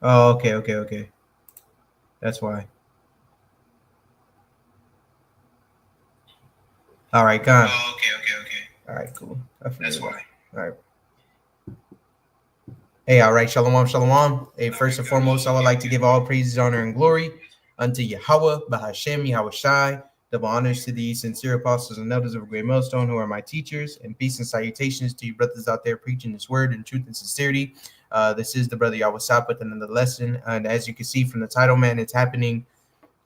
Oh, okay, okay, okay. That's why. All right, gone. Oh, okay, okay, okay. All right, cool. That's why. All right. Hey, all right, shalom, shalom. Hey, first and foremost, I would like to give all praises, honor, and glory unto Yahweh, Bahashem, Yahweh Shai. Double honors to the sincere apostles and elders of Great Millstone, who are my teachers, and peace and salutations to you brothers out there preaching this word in truth and sincerity. This is the brother Yahweh Sap with another lesson, and as you can see from the title, man, it's happening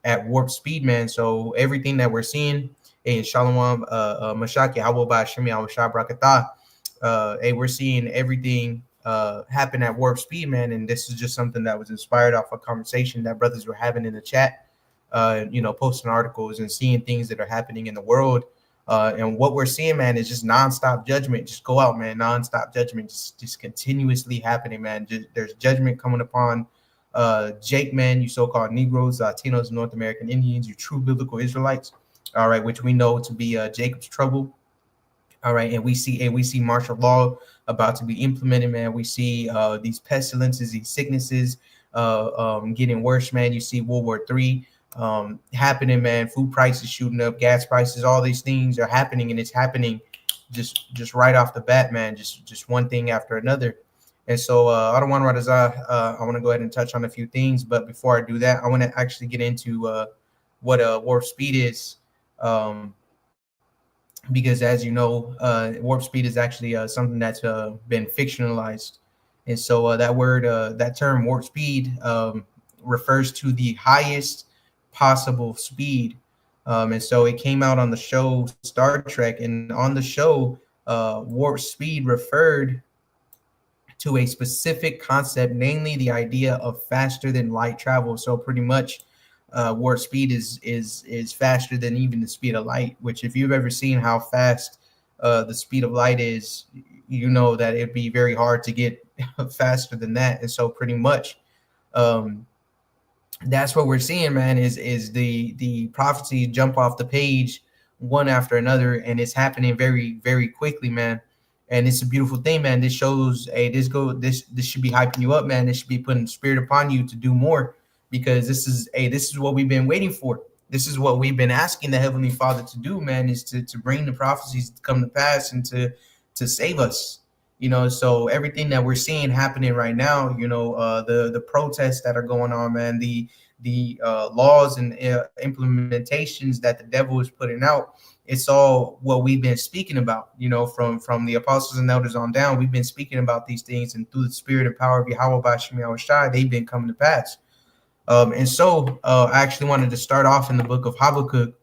at warp speed, man. So everything that we're seeing, hey, shalom, Mashaki, Yahweh Bahashem, Yahweh Shai Brakatah. Hey, we're seeing everything happen at warp speed, man. And this is just something that was inspired off a conversation that brothers were having in the chat, posting articles and seeing things that are happening in the world. And what we're seeing, man, is just nonstop judgment. Just go out, man. Nonstop judgment, just continuously happening, man. There's judgment coming upon Jake, man, you so-called Negroes, Latinos, North American Indians, you true biblical Israelites. All right, which we know to be Jacob's trouble. All right, and we see martial law about to be implemented, man. We see these pestilences, these sicknesses getting worse, man. You see World War III happening, man. Food prices shooting up, gas prices, all these things are happening, and it's happening just right off the bat, man. Just one thing after another. And so I don't want to I want to go ahead and touch on a few things, but before I do that, I want to actually get into what warp speed is. Because as you know, warp speed is actually something that's been fictionalized. And so that term warp speed refers to the highest possible speed. And so it came out on the show Star Trek, and on the show, warp speed referred to a specific concept, namely the idea of faster than light travel. So pretty much warp speed is faster than even the speed of light, which if you've ever seen how fast the speed of light is, you know that it'd be very hard to get faster than that. And so pretty much that's what we're seeing, man, is the prophecies jump off the page one after another, and it's happening very, very quickly, man. And it's a beautiful thing, man. This shows, hey, this should be hyping you up, man. This should be putting spirit upon you to do more, because this is what we've been waiting for. This is what we've been asking the Heavenly Father to do, man, is to bring the prophecies to come to pass and to save us. So everything that we're seeing happening right now, the protests that are going on, man, the laws and implementations that the devil is putting out, it's all what we've been speaking about, from the apostles and elders on down. We've been speaking about these things, and through the spirit and power of Yahweh Bashim Yahweh Shai, they've been coming to pass. And so I actually wanted to start off in the book of Habakkuk,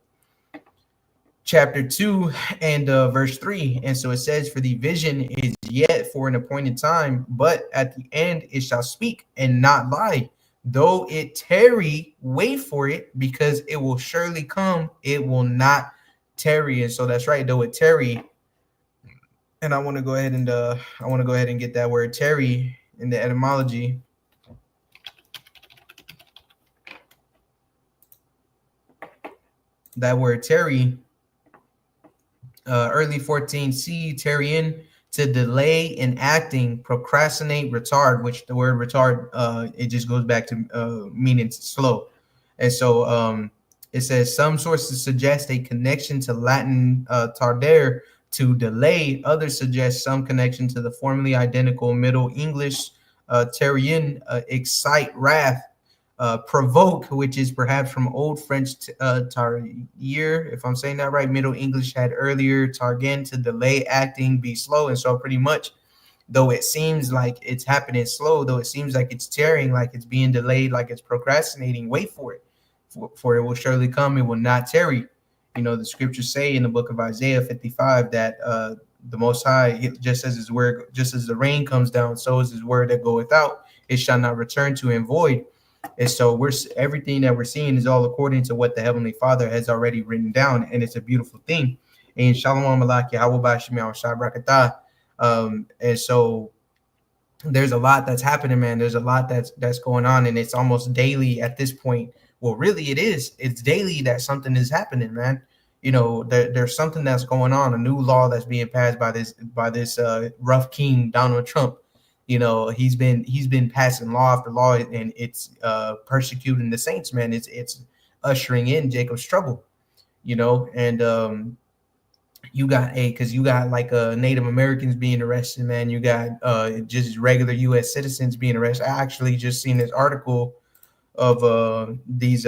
chapter 2 and verse 3. And so it says, for the vision is yet for an appointed time, but at the end it shall speak and not lie. Though it tarry, wait for it, because it will surely come. It will not tarry. And so that's right, though it tarry. And I want to go ahead and get that word tarry in the etymology. That word tarry, early 14c, tarrying, to delay in acting, procrastinate, retard, which the word retard, it just goes back to meaning slow. And so it says some sources suggest a connection to Latin tardere, to delay. Others suggest some connection to the formerly identical Middle English tarrien, excite, wrath. Provoke, which is perhaps from Old French tarrier, if I'm saying that right. Middle English had earlier targen, to delay acting, be slow. And so pretty much, though it seems like it's happening slow, though it seems like it's tearing, like it's being delayed, like it's procrastinating, wait for it. For it will surely come, it will not tarry. The scriptures say in the book of Isaiah 55 that the Most High, just as his word, just as the rain comes down, so is his word that goeth out. It shall not return to him void. And so everything that we're seeing is all according to what the Heavenly Father has already written down, and it's a beautiful thing. And Shalom Malaki, and so there's a lot that's happening, man. There's a lot that's going on, and it's almost daily at this point. Well, really, it's daily that something is happening, man. There's something that's going on, a new law that's being passed by this rough king Donald Trump. He's been passing law after law, and it's persecuting the saints, man. It's ushering in Jacob's trouble, and you got like Native Americans being arrested, man. You got just regular U.S. citizens being arrested. I actually just seen this article of these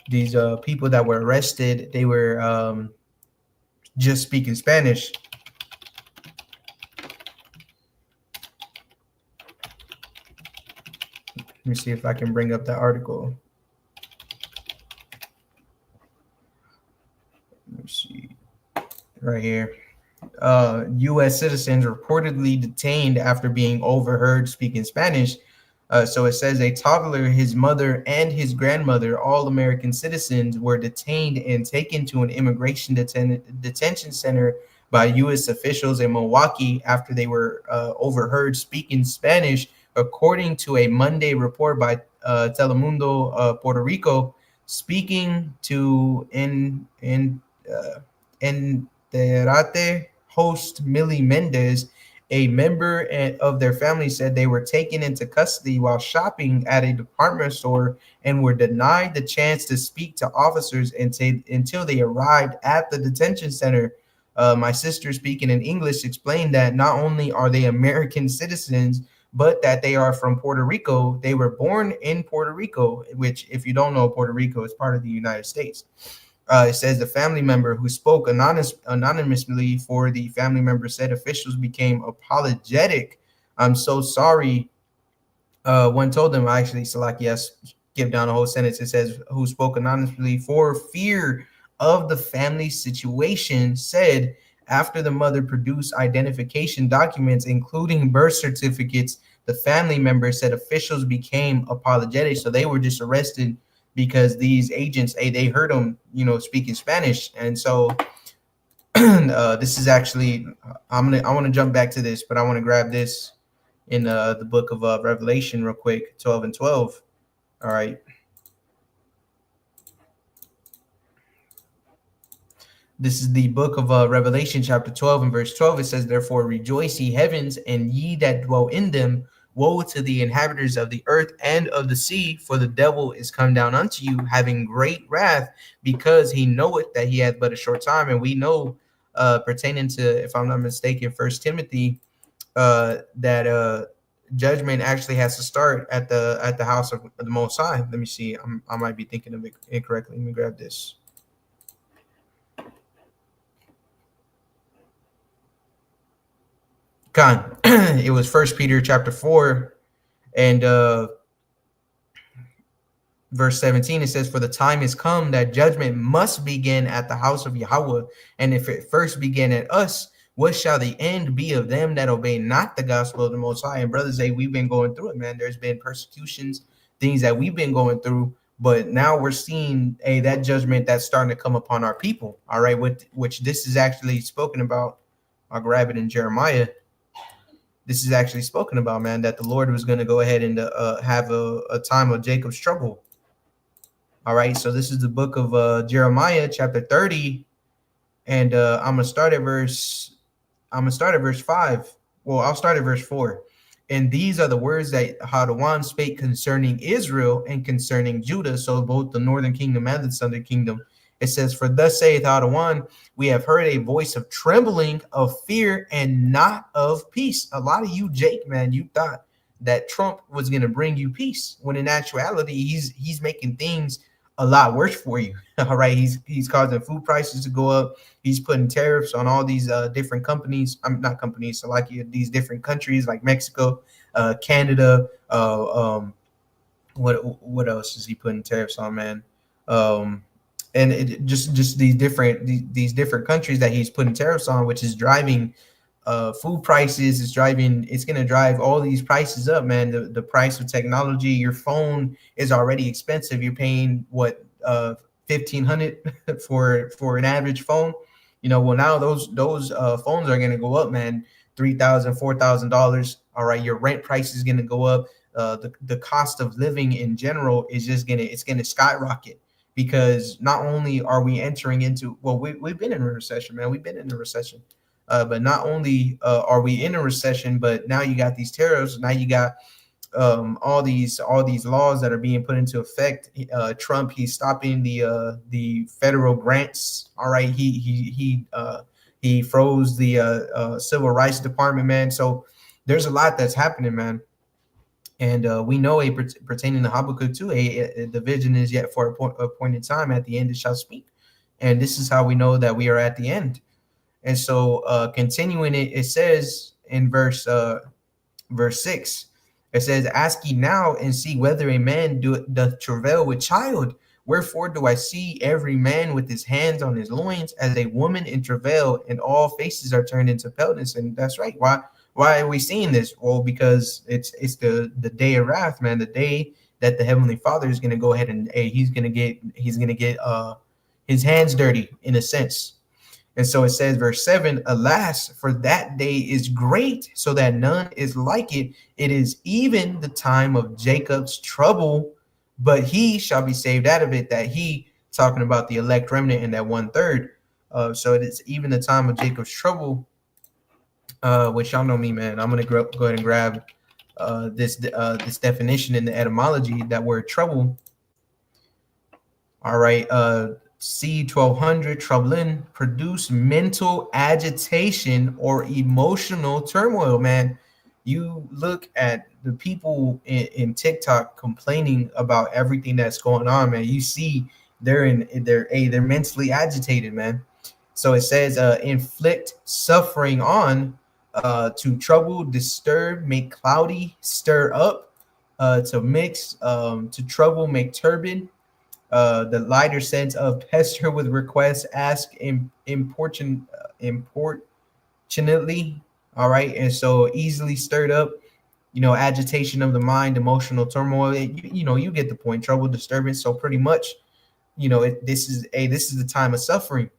people that were arrested. They were just speaking Spanish. Let me see if I can bring up that article. Let me see right here. U.S. citizens reportedly detained after being overheard speaking Spanish. So it says a toddler, his mother, and his grandmother, all American citizens, were detained and taken to an immigration detention center by U.S. officials in Milwaukee after they were overheard speaking Spanish, according to a Monday report by Telemundo Puerto Rico. Speaking to Enterate host Millie Mendez, a member of their family said they were taken into custody while shopping at a department store and were denied the chance to speak to officers until they arrived at the detention center. My sister, speaking in English, explained that not only are they American citizens, but that they are from Puerto Rico. They were born in Puerto Rico, which, if you don't know, Puerto Rico is part of the United States. It says the family member who spoke anonymously for the family member said officials became apologetic. I'm so sorry. One told them, actually, Salakias, give down the whole sentence. It says, who spoke anonymously for fear of the family situation, said after the mother produced identification documents, including birth certificates, the family member said officials became apologetic. So they were just arrested because these agents, they heard them, speaking Spanish. And so this is actually, I want to jump back to this, but I want to grab this in the book of Revelation real quick, 12 and 12. All right. This is the book of Revelation, chapter 12 and verse 12. It says, therefore rejoice, ye heavens, and ye that dwell in them. Woe to the inhabitants of the earth and of the sea, for the devil is come down unto you, having great wrath, because he knoweth that he hath but a short time. And we know, pertaining to, if I'm not mistaken, First Timothy, that judgment actually has to start at the house of the Most High. Let me see. I might be thinking of it incorrectly. Let me grab this. Con. It was First Peter chapter 4 and verse 17. It says, for the time is come that judgment must begin at the house of Yahweh. And if it first began at us, what shall the end be of them that obey not the gospel of the Most High? And brothers, we've been going through it, man. There's been persecutions, things that we've been going through, but now we're seeing that judgment that's starting to come upon our people. All right, which this is actually spoken about. I'll grab it in Jeremiah. This is actually spoken about, man, that the Lord was going to go ahead and have a time of Jacob's trouble. All right, so this is the book of Jeremiah, chapter 30, and I'm gonna start at verse 5. Well, I'll start at verse 4. And these are the words that Hadawan spake concerning Israel and concerning Judah, so both the northern kingdom and the southern kingdom. It says, for thus saith Hadawan, we have heard a voice of trembling, of fear, and not of peace. A lot of you, Jake, man, you thought that Trump was going to bring you peace, when in actuality, he's making things a lot worse for you. All right. He's causing food prices to go up. He's putting tariffs on all these different companies. I'm not companies. So like these different countries like Mexico, Canada. What else is he putting tariffs on, man? And it just these different countries that he's putting tariffs on, which is driving food prices. It's going to drive all these prices up, man. The price of technology, your phone is already expensive. You're paying what, $1,500 for an average phone. Well, now those phones are going to go up, man. $3,000, $4,000. All right, your rent price is going to go up. The cost of living in general is just going to skyrocket. Because not only are we entering into, well, we've been in a recession, man. We've been in a recession. But not only are we in a recession, but now you got these tariffs. Now you got all these laws that are being put into effect. Trump, he's stopping the federal grants. All right, he froze the civil rights department, man. So there's a lot that's happening, man. And we know pertaining to Habakkuk 2, the vision is yet for a appointed time. At the end, it shall speak. And this is how we know that we are at the end. And so, continuing it, it says in verse 6, it says, "Ask ye now and see whether a man doth travail with child. Wherefore do I see every man with his hands on his loins as a woman in travail, and all faces are turned into paleness." And that's right. Why are we seeing this? Well, because it's the day of wrath, man. The day that the Heavenly Father is going to go ahead and he's gonna get his hands dirty in a sense. And so it says, verse 7, "Alas, for that day is great, so that none is like it. It is even the time of Jacob's trouble, but he shall be saved out of it." That he, talking about the elect remnant and that 1/3. So it is even the time of Jacob's trouble, which y'all know me, man. I'm going to go ahead and grab this definition in the etymology, that word trouble. All right. C1200, troubling, produce mental agitation or emotional turmoil, man. You look at the people in TikTok complaining about everything that's going on, man. You see they're mentally agitated, man. So it says inflict suffering on, to trouble, disturb, make cloudy, stir up, to mix, to trouble, make turbid. The lighter sense of pester with requests, ask importunately. All right, and so easily stirred up, agitation of the mind, emotional turmoil. You get the point. Trouble, disturbance. So pretty much, this is the time of suffering.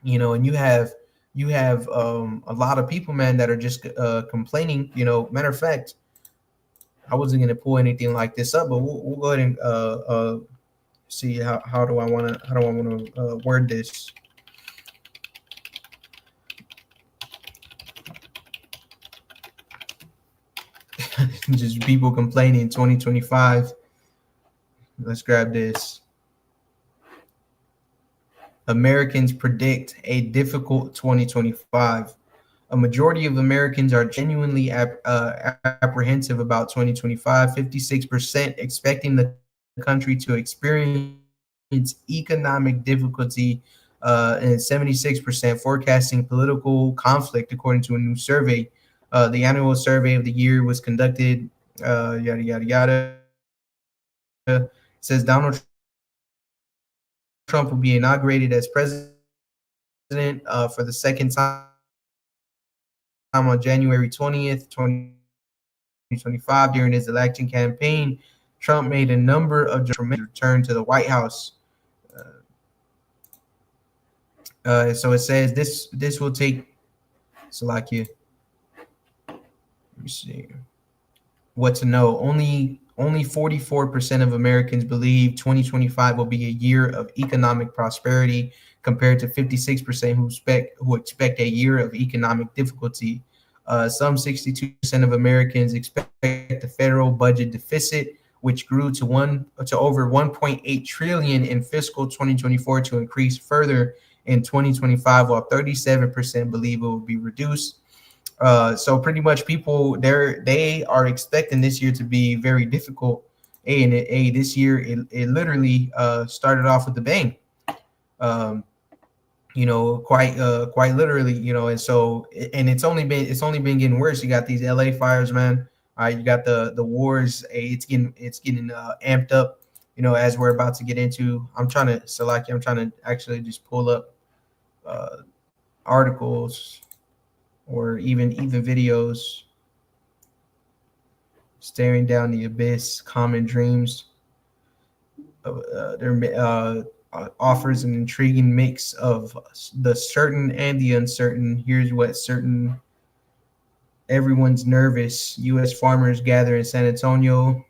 And you have a lot of people, man, that are just complaining. Matter of fact, I wasn't gonna pull anything like this up, but we'll go ahead and see how do I want to word this. Just people complaining in 2025. Let's grab this. Americans predict a difficult 2025. A majority of Americans are genuinely apprehensive about 2025. 56% expecting the country to experience economic difficulty, and 76% forecasting political conflict, according to a new survey. The annual survey of the year was conducted, yada, yada, yada. It says Donald Trump will be inaugurated as president for the second time on January 20th, 2025. During his election campaign, Trump made a number of return to the White House. So it says this will take. So like you, let me see. What to know? Only 44% of Americans believe 2025 will be a year of economic prosperity, compared to 56% who expect a year of economic difficulty. Some 62% of Americans expect the federal budget deficit, which grew to over 1.8 trillion in fiscal 2024, to increase further in 2025, while 37% believe it will be reduced. So pretty much people they are expecting this year to be very difficult. And this year it literally started off with a bang. Quite literally, and so it's only been getting worse. You got these LA fires, man. You got the wars. It's getting amped up, as we're about to get into. I'm trying to actually just pull up articles or even videos. Staring down the abyss, common dreams. Offers an intriguing mix of the certain and the uncertain. Here's what certain. Everyone's nervous. U.S. farmers gather in San Antonio.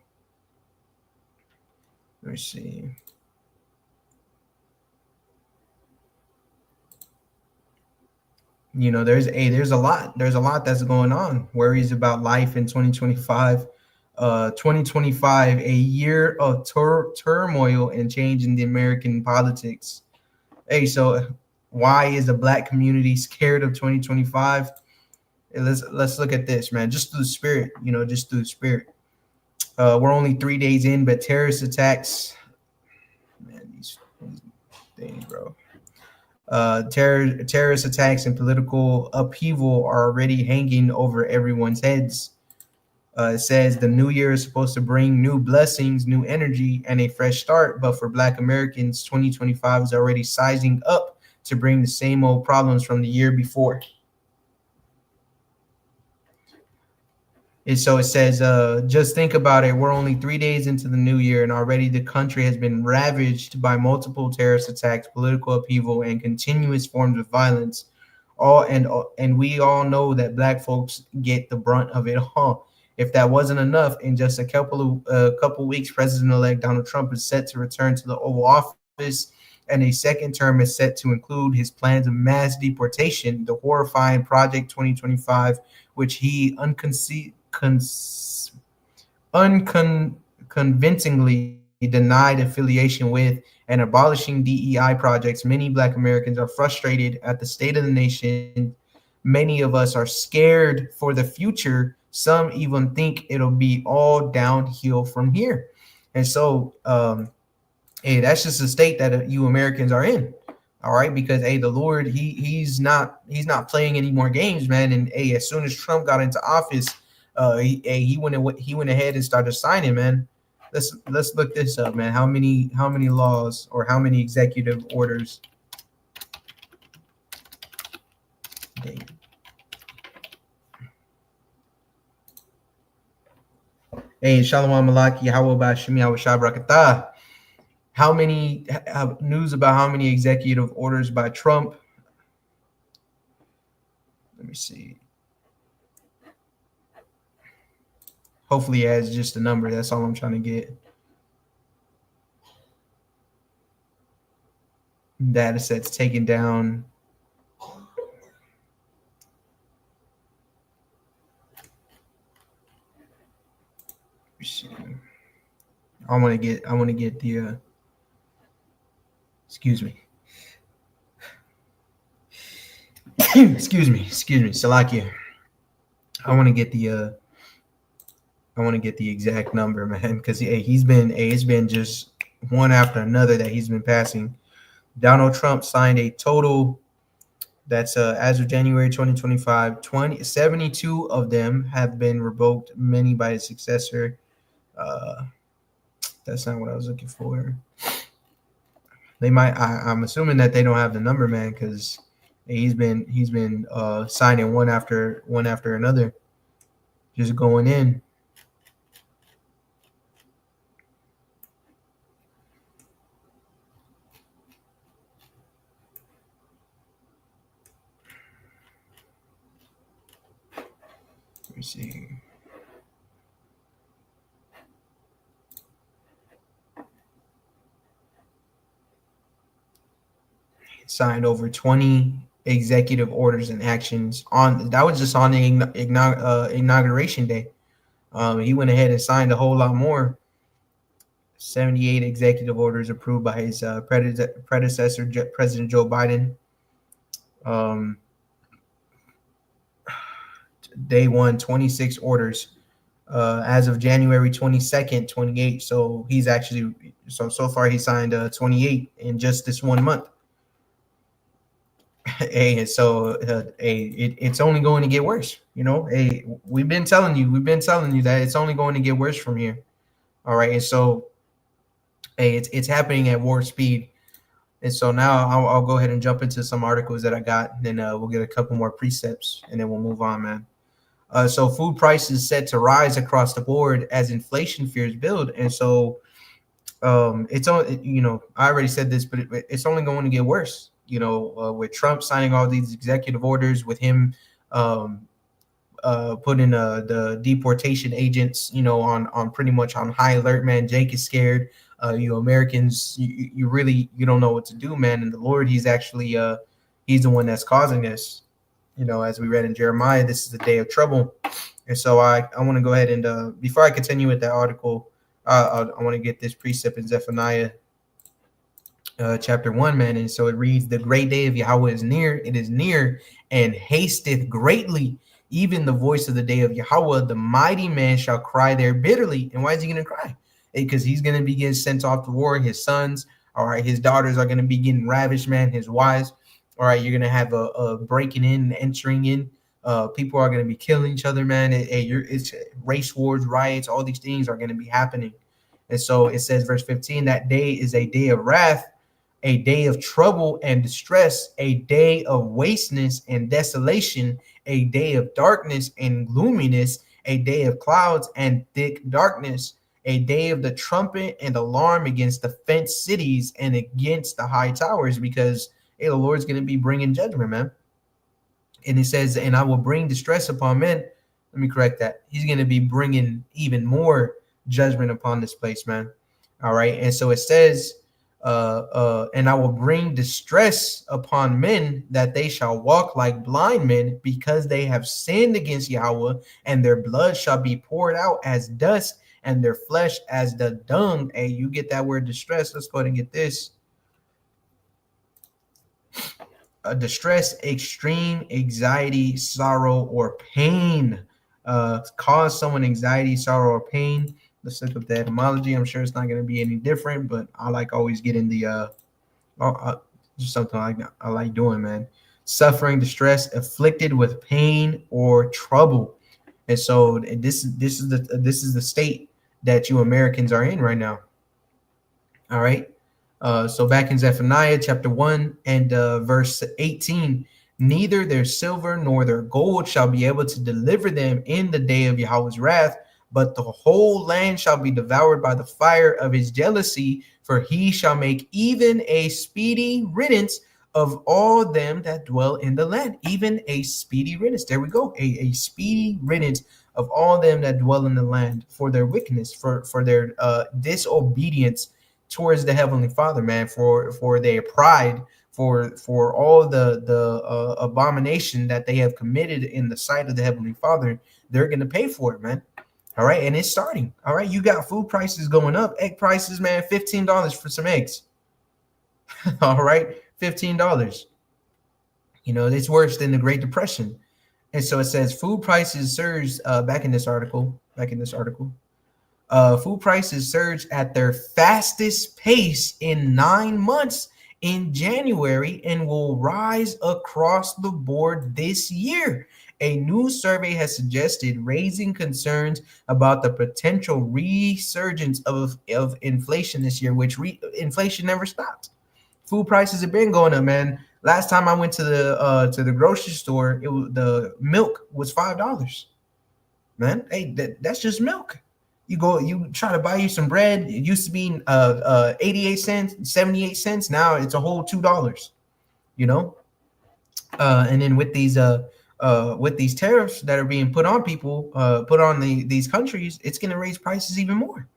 Let me see. there's a lot that's going on. Worries about life in 2025. 2025, a year of turmoil and change in the American politics. Hey, so why is the black community scared of 2025? Let's look at this, man. Just through the spirit, just through the spirit. We're only 3 days in, but terrorist attacks, man, these things, bro. Terrorist attacks and political upheaval are already hanging over everyone's heads. It says the new year is supposed to bring new blessings, new energy, and a fresh start. But for Black Americans, 2025 is already sizing up to bring the same old problems from the year before. And so it says, just think about it. We're only 3 days into the new year, and already the country has been ravaged by multiple terrorist attacks, political upheaval, and continuous forms of violence. And we all know that Black folks get the brunt of it all. If that wasn't enough, in just a couple weeks, President-elect Donald Trump is set to return to the Oval Office, and a second term is set to include his plans of mass deportation, the horrifying Project 2025, which he unconvincingly denied affiliation with, and abolishing DEI projects. Many Black Americans are frustrated at the state of the nation. Many of us are scared for the future. Some even think it'll be all downhill from here. And so, hey, that's just the state that you Americans are in. All right, because hey, the Lord, he's not playing any more games, man. And hey, as soon as Trump got into office, he went ahead and started signing, man. Let's look this up, man. How many laws or how many executive orders? Dang. Hey, Shalom Malaki, Yahweh Bashim, Yahweh Shabrakatah. How many news about how many executive orders by Trump? Let me see. Hopefully it has just a number. That's all I'm trying to get. Data sets taken down. I want to get the excuse me. excuse me, Salakia. I want to get the exact number, man, because it's been just one after another that he's been passing. Donald Trump signed a total that's as of January 2025, 72 of them have been revoked, many by his successor. That's not what I was looking for. They might. I'm assuming that they don't have the number, man, because he's been signing one after another, just going in. Let me see. Signed over 20 executive orders and actions that was just on the inauguration day. He went ahead and signed a whole lot more. 78 executive orders approved by his predecessor, President Joe Biden. Day one, 26 orders. As of January 22nd, 28. So he's actually so far he signed 28 in just this 1 month. Hey, so it's only going to get worse. Hey, we've been telling you that it's only going to get worse from here. All right, and so hey, it's happening at warp speed. And so now I'll go ahead and jump into some articles that I got. Then we'll get a couple more precepts, and then we'll move on, man. So food prices set to rise across the board as inflation fears build, and so it's only I already said this, but it's only going to get worse. With Trump signing all these executive orders, with him putting the deportation agents, on pretty much on high alert, man. Jake is scared. Americans, you don't know what to do, man. And the Lord, he's actually he's the one that's causing this. as we read in Jeremiah, this is the day of trouble. And so I want to go ahead and before I continue with that article, I want to get this precept in Zephaniah chapter 1, man. And so it reads, the great day of Yahweh is near, it is near and hasteth greatly. Even the voice of the day of Yahweh, the mighty man shall cry there bitterly. And why is he going to cry? Because he's going to be getting sent off to war. His sons, all right, his daughters are going to be getting ravished, man. His wives, all right, you're going to have a breaking in and entering in. People are going to be killing each other, man. It's race wars, riots, all these things are going to be happening. And so it says, verse 15, that day is a day of wrath, a day of trouble and distress, a day of wasteness and desolation, a day of darkness and gloominess, a day of clouds and thick darkness, a day of the trumpet and alarm against the fenced cities and against the high towers, because the Lord's going to be bringing judgment, man. And it says, and I will bring distress upon men. Let me correct that. He's going to be bringing even more judgment upon this place, man. All right. And so it says, and I will bring distress upon men, that they shall walk like blind men, because they have sinned against Yahweh, and their blood shall be poured out as dust, and their flesh as the dung. Hey, you get that word distress. Let's go ahead and get this. Distress, extreme anxiety, sorrow, or pain. Cause someone anxiety, sorrow, or pain. Let's look up the etymology. I'm sure it's not going to be any different, but I like always getting the just something I like doing, man. Suffering, distress, afflicted with pain or trouble. And so this is the state that you Americans are in right now. All right. So back in Zephaniah chapter 1 and verse 18, neither their silver nor their gold shall be able to deliver them in the day of Yahweh's wrath, but the whole land shall be devoured by the fire of his jealousy, for he shall make even a speedy riddance of all them that dwell in the land. Even a speedy riddance. There we go. A speedy riddance of all them that dwell in the land for their wickedness, for their disobedience towards the Heavenly Father, man, for their pride, for all the abomination that they have committed in the sight of the Heavenly Father. They're going to pay for it, man. All right. And it's starting. All right. You got food prices going up. Egg prices, man, $15 for some eggs. All right. $15. It's worse than the Great Depression. And so it says food prices surged back in this article. Food prices surged at their fastest pace in 9 months in January and will rise across the board this year. A new survey has suggested, raising concerns about the potential resurgence of inflation this year, which inflation never stopped. Food prices have been going up, man. Last time I went to the grocery store, the milk was $5. Man, hey, that's just milk. You try to buy you some bread. It used to be 88 cents, 78 cents. Now it's a whole $2. And then with these tariffs that are being put on people, put on these countries, it's going to raise prices even more.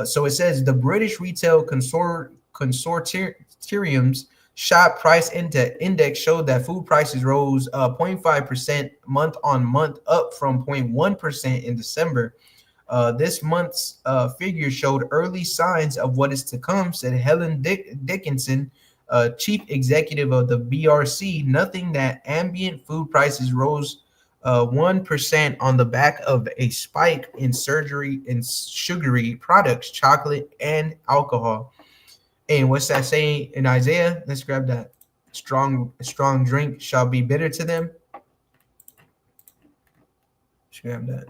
So it says the British Retail Consortium's Shop Price Index showed that food prices rose 0.5% month on month, up from 0.1% in December. This month's figure showed early signs of what is to come, said Helen Dickinson, chief executive of the BRC, nothing that ambient food prices rose 1% on the back of a spike in sugary products, chocolate, and alcohol. And what's that saying in Isaiah? Let's grab that. Strong drink shall be bitter to them. Let's grab that.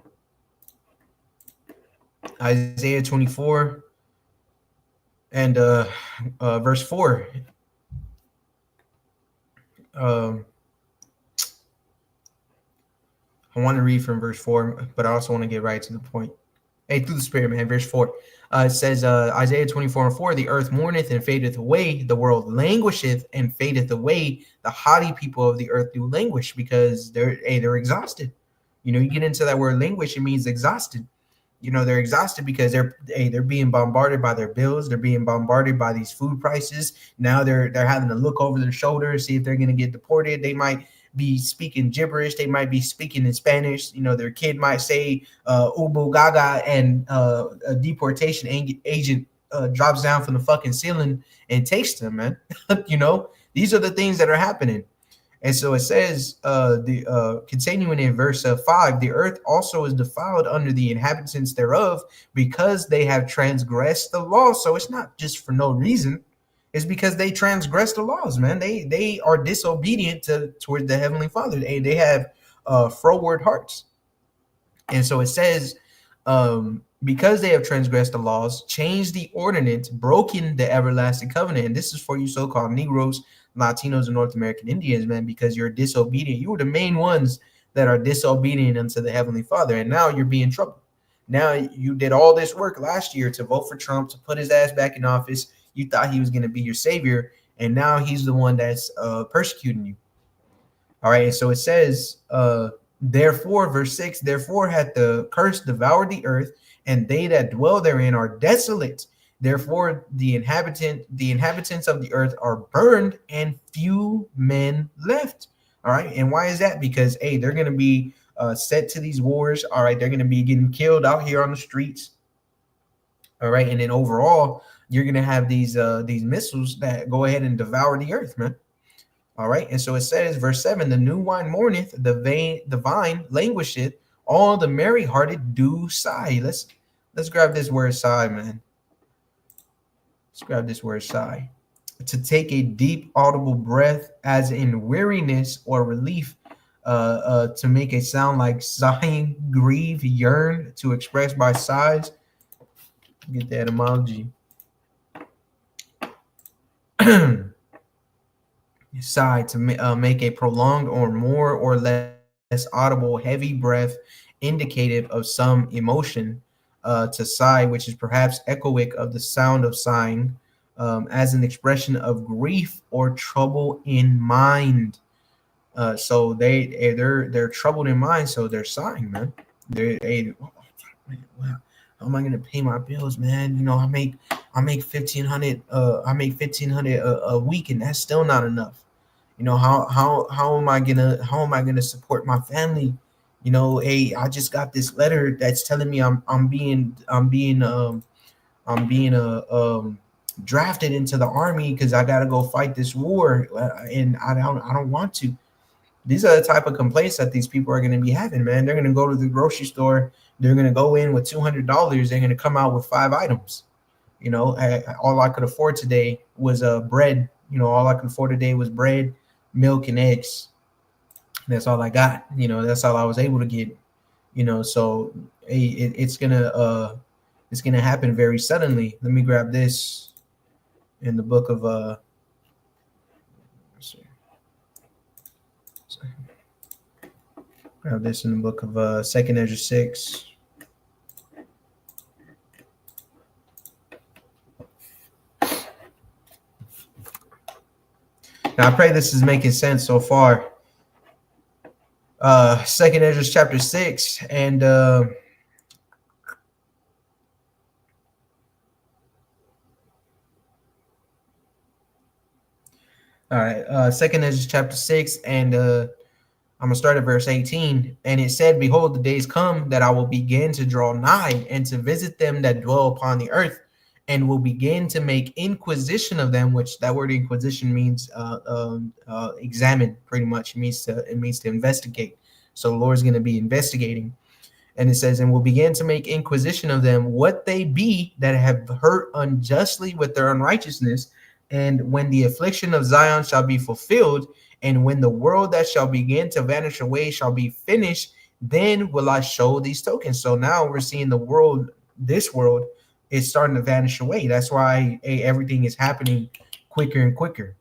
Isaiah 24 and verse 4. I want to read from verse 4, but I also want to get right to the point. Hey, through the Spirit, man. Verse 4. It says, Isaiah 24:4, the earth mourneth and fadeth away, the world languisheth and fadeth away. The haughty people of the earth do languish because they're exhausted. You get into that word languish, it means exhausted. They're exhausted because they're being bombarded by their bills. They're being bombarded by these food prices. Now they're having to look over their shoulder, see if they're going to get deported. They might be speaking gibberish. They might be speaking in Spanish. You know, their kid might say "ubu gaga," and a deportation agent drops down from the fucking ceiling and takes them, man. You know, these are the things that are happening. And so it says, continuing in verse 5, the earth also is defiled under the inhabitants thereof because they have transgressed the law. So it's not just for no reason. It's because they transgress the laws, man. They are disobedient toward the Heavenly Father. They have froward hearts. And so it says, because they have transgressed the laws, changed the ordinance, broken the everlasting covenant. And this is for you so-called Negroes, Latinos, and North American Indians, man, because you're disobedient. You were the main ones that are disobedient unto the Heavenly Father. And now you're being troubled. Now you did all this work last year to vote for Trump, to put his ass back in office. You thought he was going to be your savior. And now he's the one that's persecuting you. All right. And so it says, therefore, verse 6, therefore hath the curse devoured the earth, and they that dwell therein are desolate. Therefore, the inhabitants of the earth are burned, and few men left. All right. And why is that? Because, hey, they're going to be sent to these wars. All right. They're going to be getting killed out here on the streets. All right. And then overall, you're going to have these missiles that go ahead and devour the earth, man. All right. And so it says, verse 7, the new wine mourneth, the vine languisheth, all the merry-hearted do sigh. Let's grab this word sigh, man. Let's grab this word sigh. To take a deep audible breath as in weariness or relief, to make a sound like sighing, grieve, yearn, to express by sighs. Get that emoji. Sigh, to make a prolonged or more or less audible heavy breath indicative of some emotion. To sigh, which is perhaps echoic of the sound of sighing, as an expression of grief or trouble in mind. So they're troubled in mind, so they're sighing, man. Wow, how am I gonna pay my bills, man? You know, I make 1,500 a week, and that's still not enough. You know, how am I gonna support my family? You know, hey, I just got this letter that's telling me I'm being drafted into the army because I gotta go fight this war, and I don't want to. These are the type of complaints that these people are going to be having, man. They're going to go to the grocery store. They're going to go in with $200. They're going to come out with 5 items. You know, all I could afford today was bread. You know, all I could afford today was bread, milk, and eggs. That's all I got. You know, that's all I was able to get. You know, so hey, it's gonna happen very suddenly. Let me grab this in the book of let's see. Grab this in the book of 2nd Ezra 6. Now I pray this is making sense so far. 2nd Ezra chapter 6, and all right, 2nd Ezra chapter 6, and I'm gonna start at verse 18. And it said, behold, the days come that I will begin to draw nigh and to visit them that dwell upon the earth, and will begin to make inquisition of them, which that word inquisition means examine, pretty much. It means to investigate. So the Lord's going to be investigating. And it says, and will begin to make inquisition of them, what they be that have hurt unjustly with their unrighteousness. And when the affliction of Zion shall be fulfilled, and when the world that shall begin to vanish away shall be finished, then will I show these tokens. So now we're seeing the world, this world, is starting to vanish away. That's why everything is happening quicker and quicker.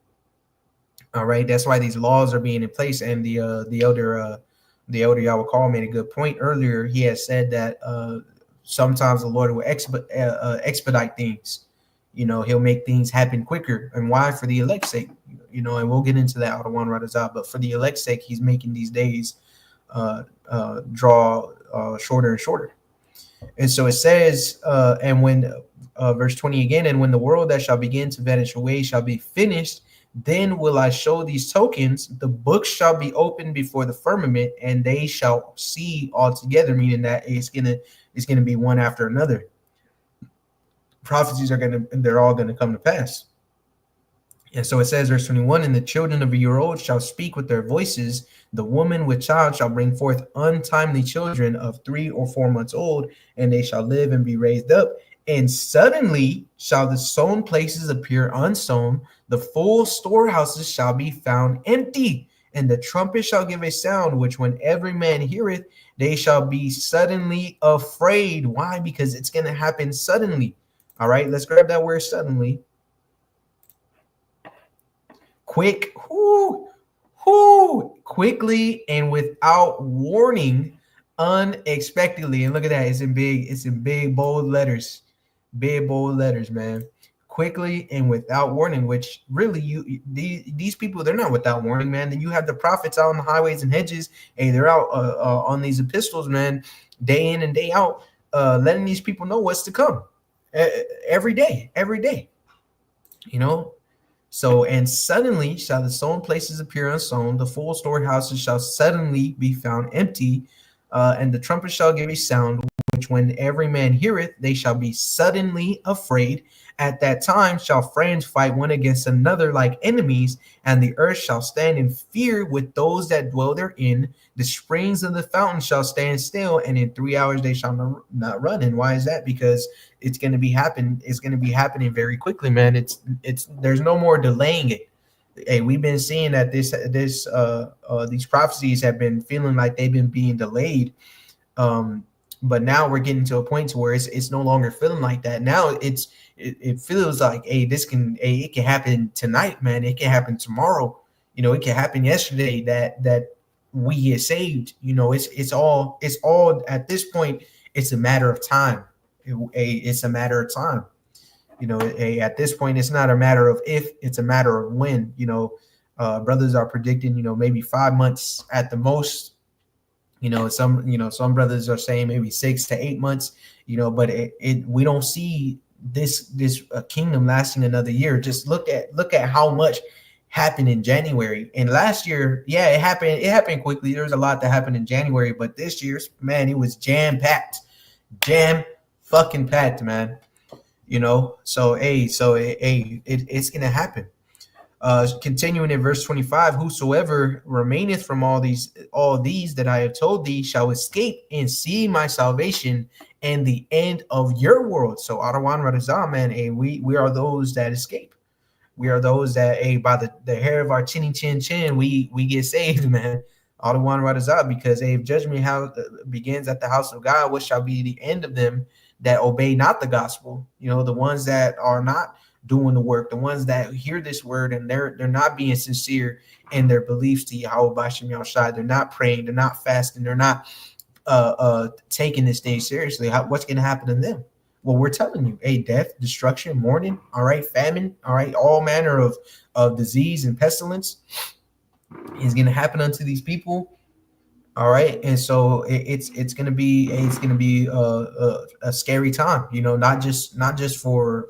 All right, that's why these laws are being in place. And the elder Yahweh made a good point earlier. He has said that sometimes the Lord will expedite things. You know, he'll make things happen quicker. And why? For the elect's sake. You know, and we'll get into that Adawan Radazah, but for the elect's sake, he's making these days draw shorter and shorter. And so it says, and when verse 20 again, and when the world that shall begin to vanish away shall be finished, Then will I show these tokens. The books shall be opened before the firmament, and they shall see all together, meaning that it's gonna be one after another. Prophecies they're all gonna come to pass. And so it says, verse 21, and the children of a year old shall speak with their voices. The woman with child shall bring forth untimely children of 3 or 4 months old, and they shall live and be raised up. And suddenly shall the sown places appear unsown. The full storehouses shall be found empty. And the trumpet shall give a sound, which when every man heareth, they shall be suddenly afraid. Why? Because it's going to happen suddenly. All right, let's grab that word suddenly. Quick, quickly and without warning, unexpectedly. And look at that, it's in big bold letters, man. Quickly and without warning, which really these people, they're not without warning, man. Then you have the prophets out on the highways and hedges, and they're out on these epistles, man, day in and day out, letting these people know what's to come every day, you know. So, and suddenly shall the sown places appear unsown, the full storehouses shall suddenly be found empty, and the trumpet shall give a sound, which when every man heareth, they shall be suddenly afraid. At that time shall friends fight one against another like enemies, and the earth shall stand in fear with those that dwell therein. The springs of the fountain shall stand still, and in 3 hours they shall not run. And why is that? Because it's going to be happening very quickly, man. It's there's no more delaying it. Hey, we've been seeing that these prophecies have been feeling like they've been being delayed, but now we're getting to a point to where it's no longer feeling like that. Now it feels like, hey, it can happen tonight, man. It can happen tomorrow. You know, it can happen yesterday that we get saved. You know, it's all at this point. It's a matter of time. It's a matter of time. You know, at this point, it's not a matter of if, it's a matter of when. You know, brothers are predicting, you know, maybe 5 months at the most. You know, some brothers are saying maybe 6 to 8 months. You know, but we don't see this kingdom lasting another year. Just look at how much happened in January. And last year, yeah, it happened quickly. There was a lot that happened in January, but this year's, man, it was jam fucking packed, man. You know, so it's gonna happen. Continuing in verse 25, whosoever remaineth from all these that I have told thee shall escape and see my salvation and the end of your world. So Adawan Radazah, man, we are those that escape. We are those that, by the hair of our chinny chin chin, we get saved, man. Adawan Radazah, because if judgment begins at the house of God, what shall be the end of them that obey not the gospel? You know, the ones that are not doing the work, the ones that hear this word and they're not being sincere in their beliefs to Yahweh Bashim Yahushai. They're not praying, they're not fasting, they're not taking this thing seriously. What's going to happen to them? Well, we're telling you, death, destruction, mourning, all right, famine, all right, all manner of disease and pestilence is going to happen unto these people. All right, and so it's gonna be a scary time, you know, not just for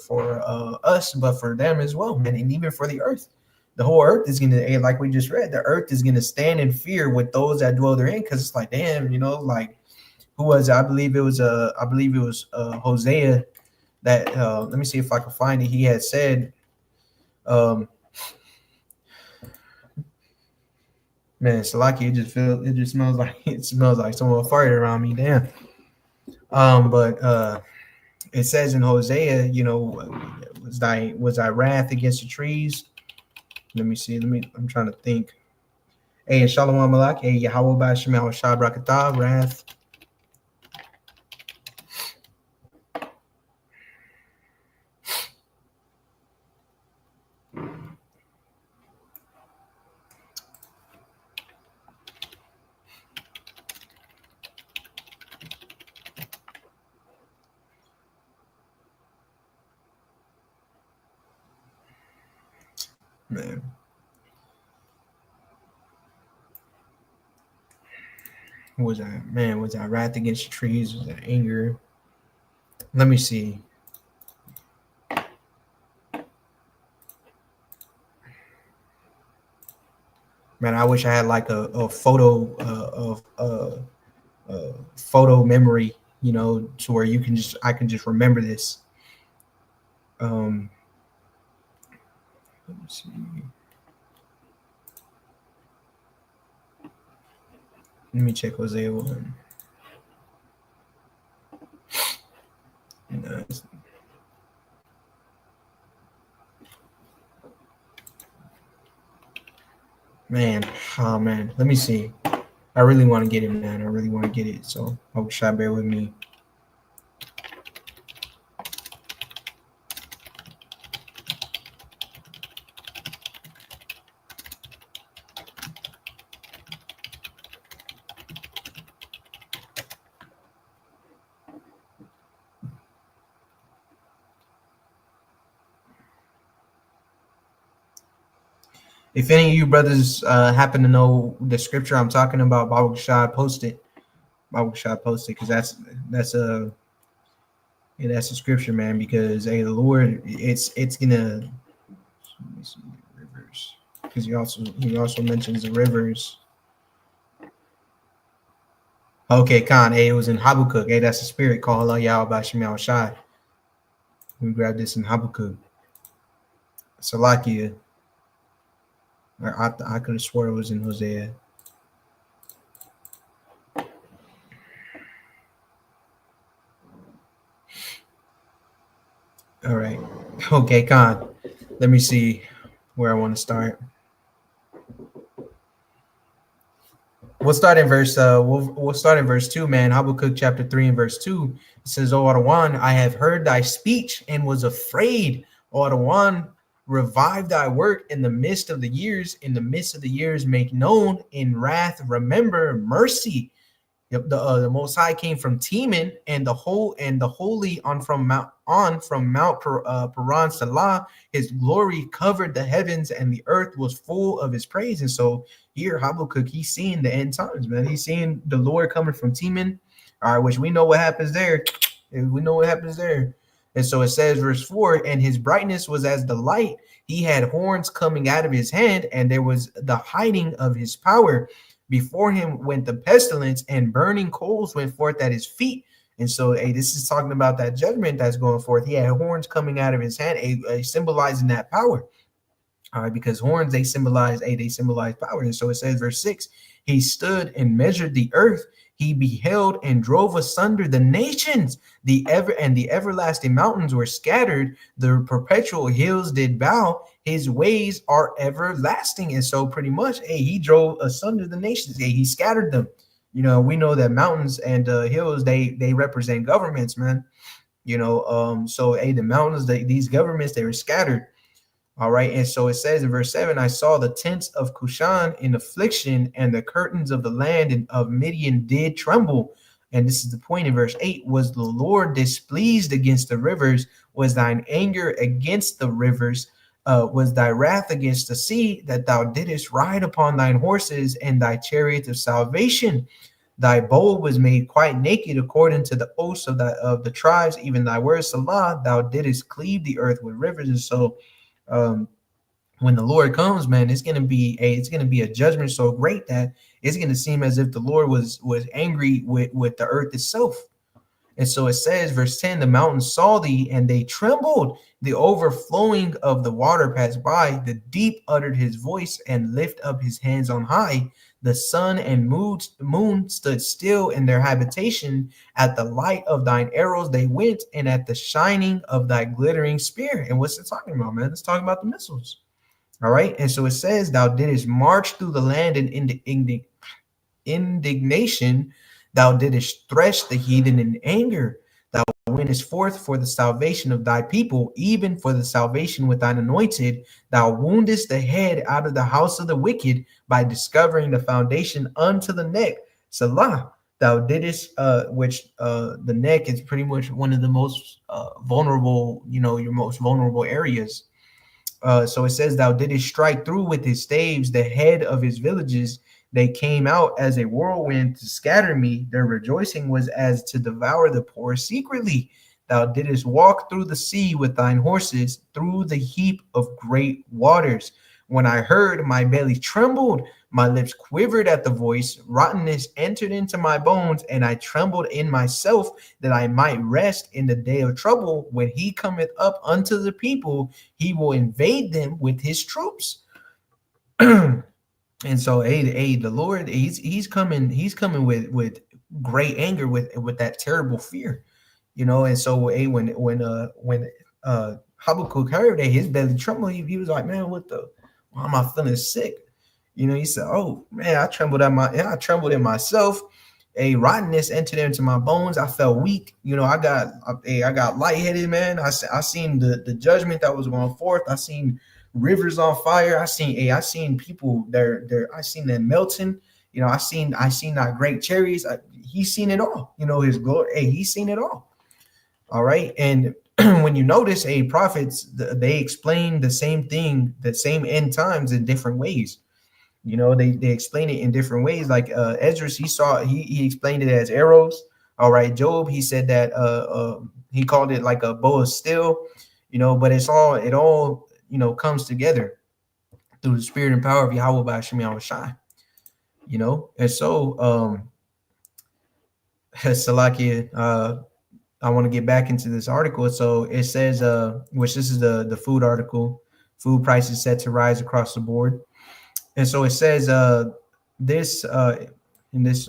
us, but for them as well, man, and even for the earth. The whole earth is gonna, like we just read, the earth is gonna stand in fear with those that dwell therein, because it's like, damn, you know, like who was it? I believe it was Hosea that let me see if I can find it. He had said, man, Salaki, it just smells like someone farted around me. Damn. But it says in Hosea, you know, was thy wrath against the trees? Let me see. I'm trying to think. Hey, and Shalom Malak. Hey, Yahweh Bashim Yahushua Brakatah, wrath. Man. Was that wrath against the trees? Was that anger? Let me see. Man, I wish I had like a photo of photo memory, you know, to where you can just I can just remember this. Um, let me see. Let me check Hosea 1. No, man, oh man, let me see. I really want to get it, man. I really want to get it. So I wish I bear with me. If any of you brothers happen to know the scripture I'm talking about, Bible Shad, post it. Bible Shad, post it, because that's a yeah, that's a scripture, man. Because hey, the Lord, it's gonna let me see, rivers, because he also mentions the rivers. Okay, Khan, hey, it was in Habakkuk. Hey, that's the spirit called Allah Yahweh Bashim Yahweh Shai. We grab this in Habakkuk. Salakia. I could have swore it was in Hosea. All right. Okay, Khan. Let me see where I want to start. We'll start in verse we'll start in verse 2, man. Habakkuk chapter 3 and verse 2. It says, O Adawan, I have heard thy speech and was afraid. O Adawan, revive thy work in the midst of the years. In the midst of the years, make known in wrath, remember mercy. The Most High came from Teman, and the holy from Mount Paran Salah. His glory covered the heavens, and the earth was full of his praise. And so here, Habakkuk, he's seeing the end times, man. He's seeing the Lord coming from Teman. All right, which we know what happens there. We know what happens there. And so it says, verse 4, and his brightness was as the light. He had horns coming out of his hand, and there was the hiding of his power. Before him went the pestilence, and burning coals went forth at his feet. And so, hey, this is talking about that judgment that's going forth. He had horns coming out of his hand, symbolizing that power. All right, because horns, they symbolize power. And so it says, verse 6, he stood and measured the earth. He beheld and drove asunder the nations. The everlasting mountains were scattered. The perpetual hills did bow. His ways are everlasting. And so pretty much, hey, he drove asunder the nations. Hey, he scattered them. You know, we know that mountains and hills, they represent governments, man. You know, so hey, the mountains, these governments, they were scattered. All right. And so it says in verse 7, I saw the tents of Cushan in affliction, and the curtains of the land of Midian did tremble. And this is the point in verse 8. Was the Lord displeased against the rivers? Was thine anger against the rivers? Was thy wrath against the sea, that thou didst ride upon thine horses and thy chariot of salvation? Thy bow was made quite naked according to the oaths of the tribes, even thy words, Salah, thou didst cleave the earth with rivers. And so when the Lord comes, man, it's gonna be a judgment so great that it's gonna seem as if the Lord was angry with the earth itself. And so it says, verse 10, the mountains saw thee and they trembled. The overflowing of the water passed by. The deep uttered his voice and lift up his hands on high. The sun and moon stood still in their habitation. At the light of thine arrows they went, and at the shining of thy glittering spear. And what's it talking about, man? It's talking about the missiles. All right. And so it says, thou didst march through the land in indignation. Thou didst thresh the heathen in anger. Thou wentest forth for the salvation of thy people, even for the salvation with thine anointed. Thou woundest the head out of the house of the wicked by discovering the foundation unto the neck. Salah. Thou didst, the neck is pretty much one of the most vulnerable, your most vulnerable areas. So it says, thou didst strike through with his staves the head of his villages. They came out as a whirlwind to scatter me. Their rejoicing was as to devour the poor secretly. Thou didst walk through the sea with thine horses, through the heap of great waters. When I heard, my belly trembled, my lips quivered at the voice. Rottenness entered into my bones, and I trembled in myself that I might rest in the day of trouble. When he cometh up unto the people, he will invade them with his troops. And so, the Lord, he's coming with great anger, with that terrible fear, And so, when Habakkuk heard that, his belly trembled. He was like, man, why am I feeling sick? He said, oh man, I trembled in myself. A rottenness entered into my bones. I felt weak. I got lightheaded, man. I seen the judgment that was going forth. I seen rivers on fire. I seen people I seen them melting. I seen that great chariots. He's seen it all. His glory. He's seen it all. All right. And when you notice, prophets, they explain the same thing, the same end times in different ways. They explain it in different ways. Like Esdras, he explained it as arrows. All right. Job, he said that he called it like a bow of steel, but it all comes together through the spirit and power of Yahweh by Hashem Yahushai. And so Salakia, I want to get back into this article. So it says, which this is the food article, food prices set to rise across the board. And so it says this in this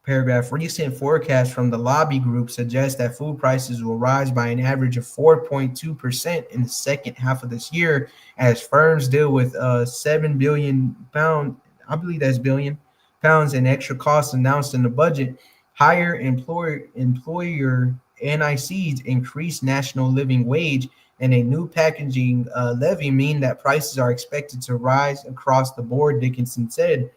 paragraph, recent forecast from the lobby group suggests that food prices will rise by an average of 4.2% in the second half of this year, as firms deal with 7 billion pound, I believe that's billion pounds in extra costs announced in the budget. Higher employer NICs, increased national living wage, and a new packaging levy mean that prices are expected to rise across the board, Dickinson said.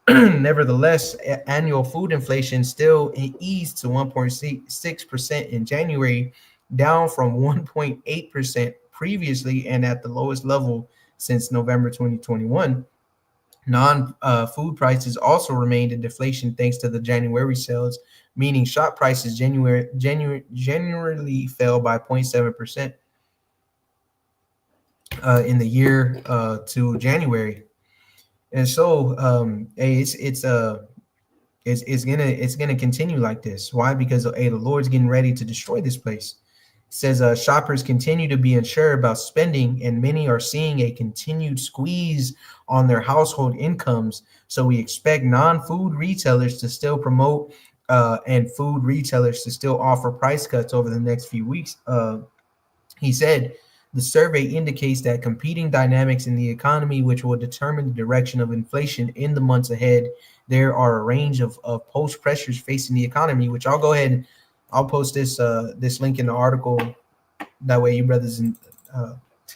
Nevertheless, annual food inflation still eased to 1.6% in January, down from 1.8% previously and at the lowest level since November 2021. Non-food prices also remained in deflation thanks to the January sales, meaning shop prices generally fell by 0.7% in the year to January. And so it's gonna continue like this. Why? Because the Lord's getting ready to destroy this place. It says shoppers continue to be unsure about spending, and many are seeing a continued squeeze on their household incomes. So we expect non-food retailers to still promote and food retailers to still offer price cuts over the next few weeks. He said the survey indicates that competing dynamics in the economy, which will determine the direction of inflation in the months ahead. There are a range of post pressures facing the economy, which I'll go ahead and I'll post this link in the article. That way, you brothers and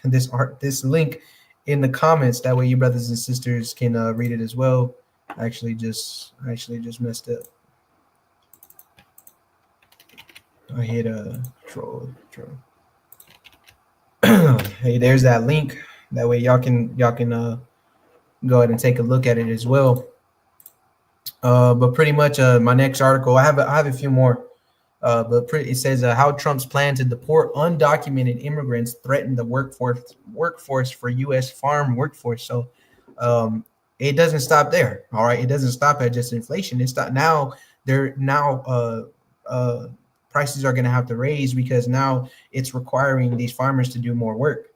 this link in the comments. That way, you brothers and sisters can read it as well. I actually just messed up. I hit troll. Hey, there's that link. That way, y'all can go ahead and take a look at it as well. But pretty much, my next article, I have a few more. But it says how Trump's plan to deport undocumented immigrants threaten the workforce for U.S. farm workforce. So it doesn't stop there. All right, it doesn't stop at just inflation. It's not now. Prices are going to have to raise because now it's requiring these farmers to do more work.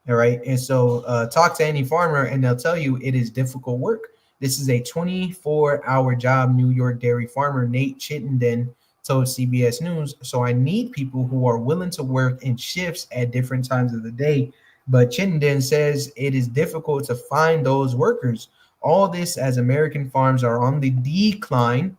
All right, and so talk to any farmer and they'll tell you it is difficult work. This is a 24-hour job, New York dairy farmer Nate Chittenden told CBS News. So I need people who are willing to work in shifts at different times of the day. But Chittenden says it is difficult to find those workers. All this as American farms are on the decline.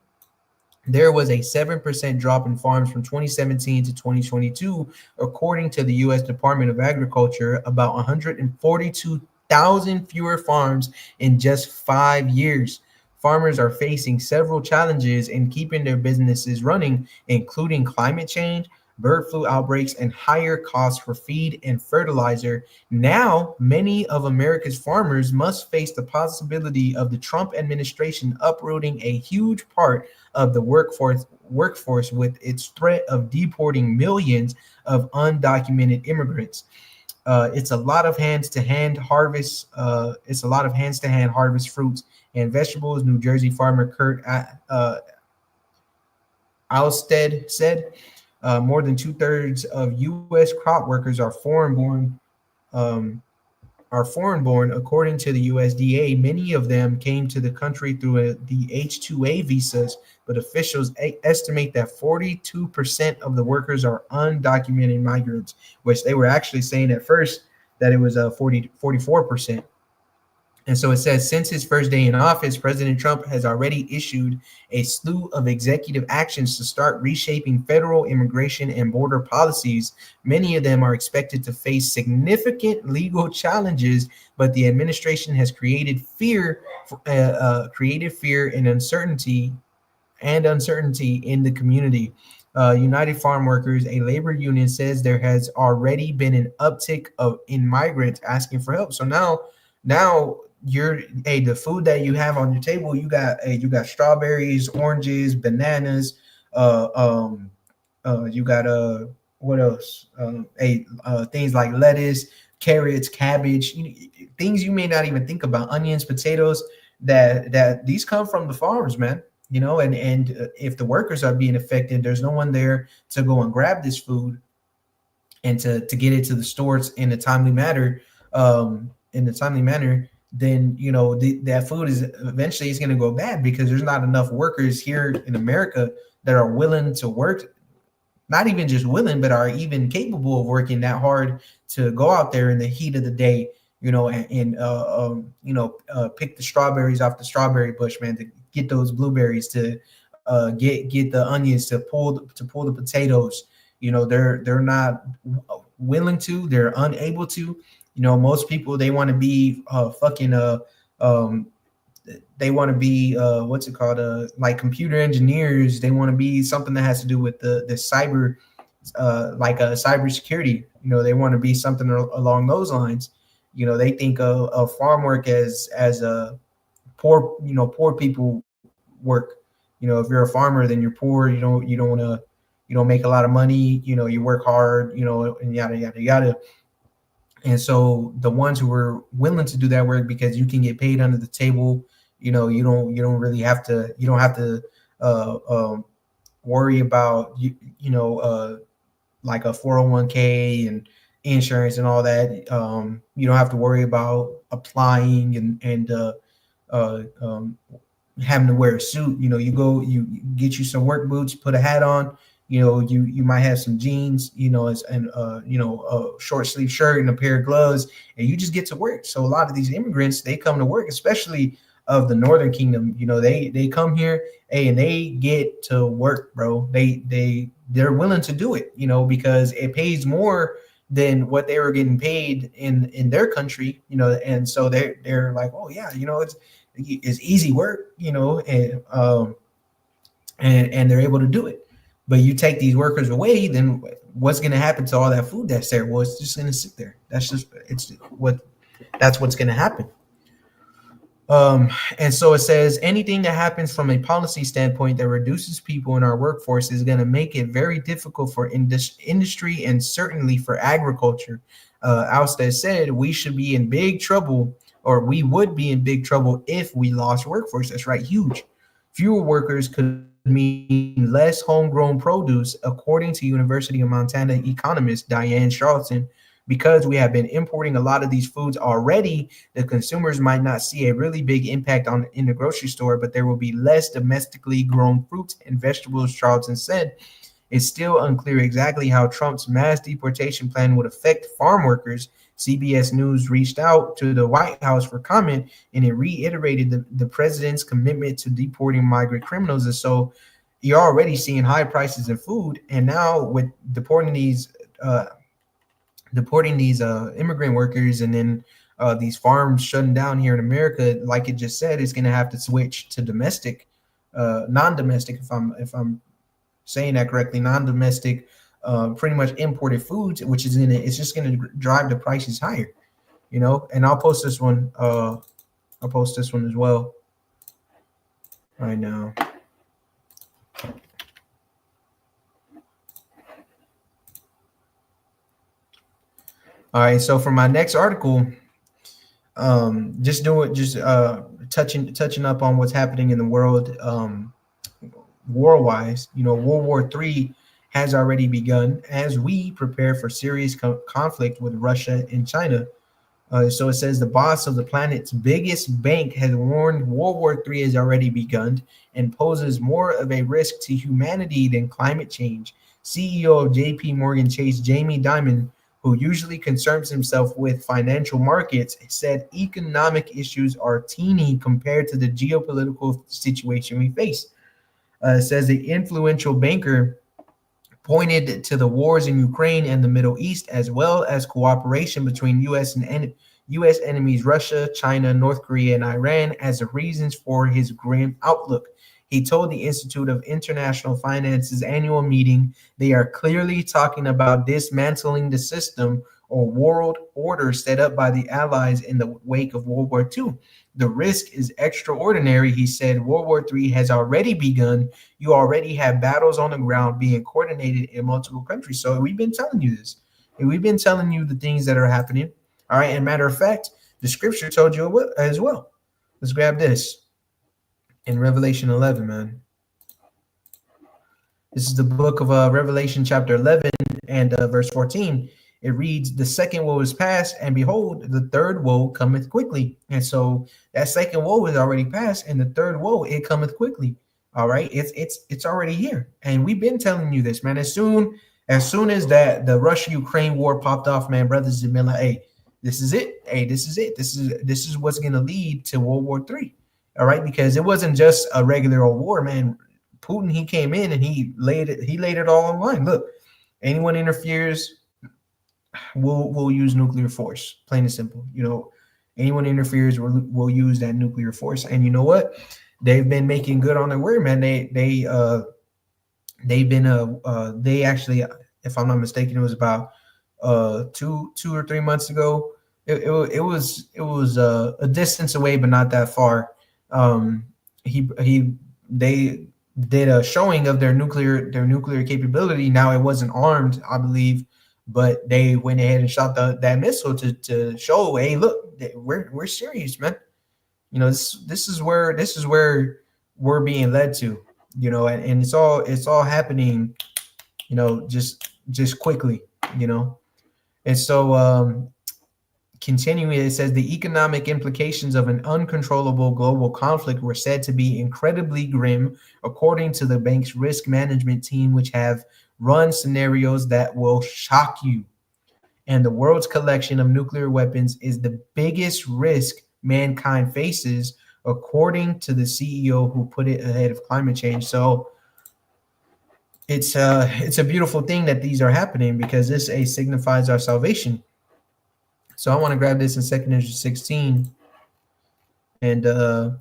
There was a 7% drop in farms from 2017 to 2022, according to the U.S. Department of Agriculture. About 142,000 fewer farms in just 5 years. Farmers are facing several challenges in keeping their businesses running, including climate change, bird flu outbreaks, and higher costs for feed and fertilizer. Now, many of America's farmers must face the possibility of the Trump administration uprooting a huge part of the workforce with its threat of deporting millions of undocumented immigrants. It's a lot of hands to hand harvest. It's a lot of hands to hand harvest fruits and vegetables. New Jersey farmer Kurt Alstead said more than 2/3 of U.S. crop workers are foreign born. Um, are foreign born, according to the USDA. Many of them came to the country through the H-2A visas, but officials estimate that 42% of the workers are undocumented migrants, which they were actually saying at first that it was 44%. And so it says, since his first day in office, President Trump has already issued a slew of executive actions to start reshaping federal immigration and border policies. Many of them are expected to face significant legal challenges, but the administration has created fear and uncertainty in the community. United Farm Workers, a labor union, says there has already been an uptick in migrants asking for help. So now you're the food that you have on your table, you got strawberries, oranges, bananas, uh um you got what else, things like lettuce, carrots, cabbage, things you may not even think about, onions, potatoes, that these come from the farms, man. And if the workers are being affected, there's no one there to go and grab this food and to get it to the stores in a timely manner. Then that food is eventually is going to go bad because there's not enough workers here in America that are willing to work, not even just willing, but are even capable of working that hard to go out there in the heat of the day, and pick the strawberries off the strawberry bush, man, to get those blueberries, to get the onions, to pull the potatoes. They're not willing to, they're unable to. Most people, they want to be um they want to be what's it called, like computer engineers. They want to be something that has to do with the cyber, like cyber security. They want to be something along those lines. They think of farm work as a poor people work. If you're a farmer, then you're poor. You don't make a lot of money. You work hard. And yada yada yada. And so the ones who are willing to do that work because you can get paid under the table, you don't really have to, you don't have to uh, um, worry about like a 401k and insurance and all that. You don't have to worry about applying and having to wear a suit. You get you some work boots, put a hat on. You might have some jeans, and a short sleeve shirt and a pair of gloves, and you just get to work. So a lot of these immigrants, they come to work, especially of the Northern Kingdom. They come here, and they get to work, bro. They're willing to do it, because it pays more than what they were getting paid in their country. And so they're like, oh yeah, it's easy work, and they're able to do it. But you take these workers away, then what's going to happen to all that food that's there? Well, it's just going to sit there. That's what's going to happen. And so it says anything that happens from a policy standpoint that reduces people in our workforce is going to make it very difficult for industry and certainly for agriculture. Alstead said we should be in big trouble, or we would be in big trouble if we lost workforce. That's right, huge. Fewer workers could mean less homegrown produce, according to University of Montana economist Diane Charlton. Because we have been importing a lot of these foods already, the consumers might not see a really big impact in the grocery store, but there will be less domestically grown fruits and vegetables, Charlton said. It's still unclear exactly how Trump's mass deportation plan would affect farm workers. CBS News reached out to the White House for comment, and it reiterated the president's commitment to deporting migrant criminals. And so you're already seeing high prices in food, and now with deporting these immigrant workers, and then these farms shutting down here in America, like it just said, it's going to have to switch to non-domestic, if I'm saying that correctly, non-domestic, pretty much imported foods, which is it's just going to drive the prices higher, And I'll post this one. I'll post this one as well right now. All right. So for my next article, touching up on what's happening in the world, war wise. World War III has already begun as we prepare for serious conflict with Russia and China. So it says the boss of the planet's biggest bank has warned World War III has already begun and poses more of a risk to humanity than climate change. CEO of JP Morgan Chase, Jamie Dimon, who usually concerns himself with financial markets, said economic issues are teeny compared to the geopolitical situation we face. It says the influential banker pointed to the wars in Ukraine and the Middle East, as well as cooperation between U.S. enemies Russia, China, North Korea, and Iran as the reasons for his grim outlook. He told the Institute of International Finance's annual meeting they are clearly talking about dismantling the system or world order set up by the Allies in the wake of World War II. The risk is extraordinary, he said. World War III has already begun. You already have battles on the ground being coordinated in multiple countries. So we've been telling you this. And we've been telling you the things that are happening. All right. And matter of fact, the scripture told you as well. Let's grab this in Revelation 11, man. This is the book of Revelation chapter 11 and verse 14. It reads, the second woe is past, and behold, the third woe cometh quickly. And so that second woe is already past, and the third woe, it cometh quickly. All right, it's already here. And we've been telling you this, man. As soon as that the Russia-Ukraine war popped off, man, brothers have been like, hey, this is it. Hey, this is it. This is what's gonna lead to World War III. All right, because it wasn't just a regular old war, man. Putin, he came in and he laid it all on line. Look, anyone interferes, we'll use nuclear force, plain and simple. Anyone interferes, we'll use that nuclear force. And you know what? They've been making good on their word, man. They actually, if I'm not mistaken, it was about 2 or 3 months ago. It was a distance away, but not that far. They did a showing of their nuclear capability. Now it wasn't armed, I believe, but they went ahead and shot that missile to show, hey, look, we're serious, man. This is where we're being led to, and it's all happening, just quickly, and so continuing, it says the economic implications of an uncontrollable global conflict were said to be incredibly grim, according to the bank's risk management team, which have run scenarios that will shock you. And the world's collection of nuclear weapons is the biggest risk mankind faces, according to the CEO who put it ahead of climate change. So it's a beautiful thing that these are happening, because this signifies our salvation. So I want to grab this in 2 Ezra 16, and I'm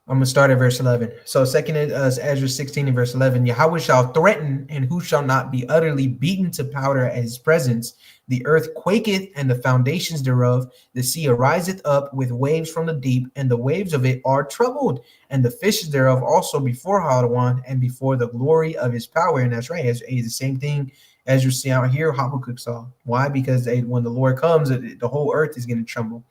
going to start at verse 11. So 2 Ezra 16 and verse 11, Yahweh shall threaten, and who shall not be utterly beaten to powder at his presence? The earth quaketh, and the foundations thereof. The sea ariseth up with waves from the deep, and the waves of it are troubled. And the fishes thereof also before Hadawan, and before the glory of his power. And that's right. It's the same thing as you see out here, Habakkuk saw. Why? Because when the Lord comes, the whole earth is going to tremble.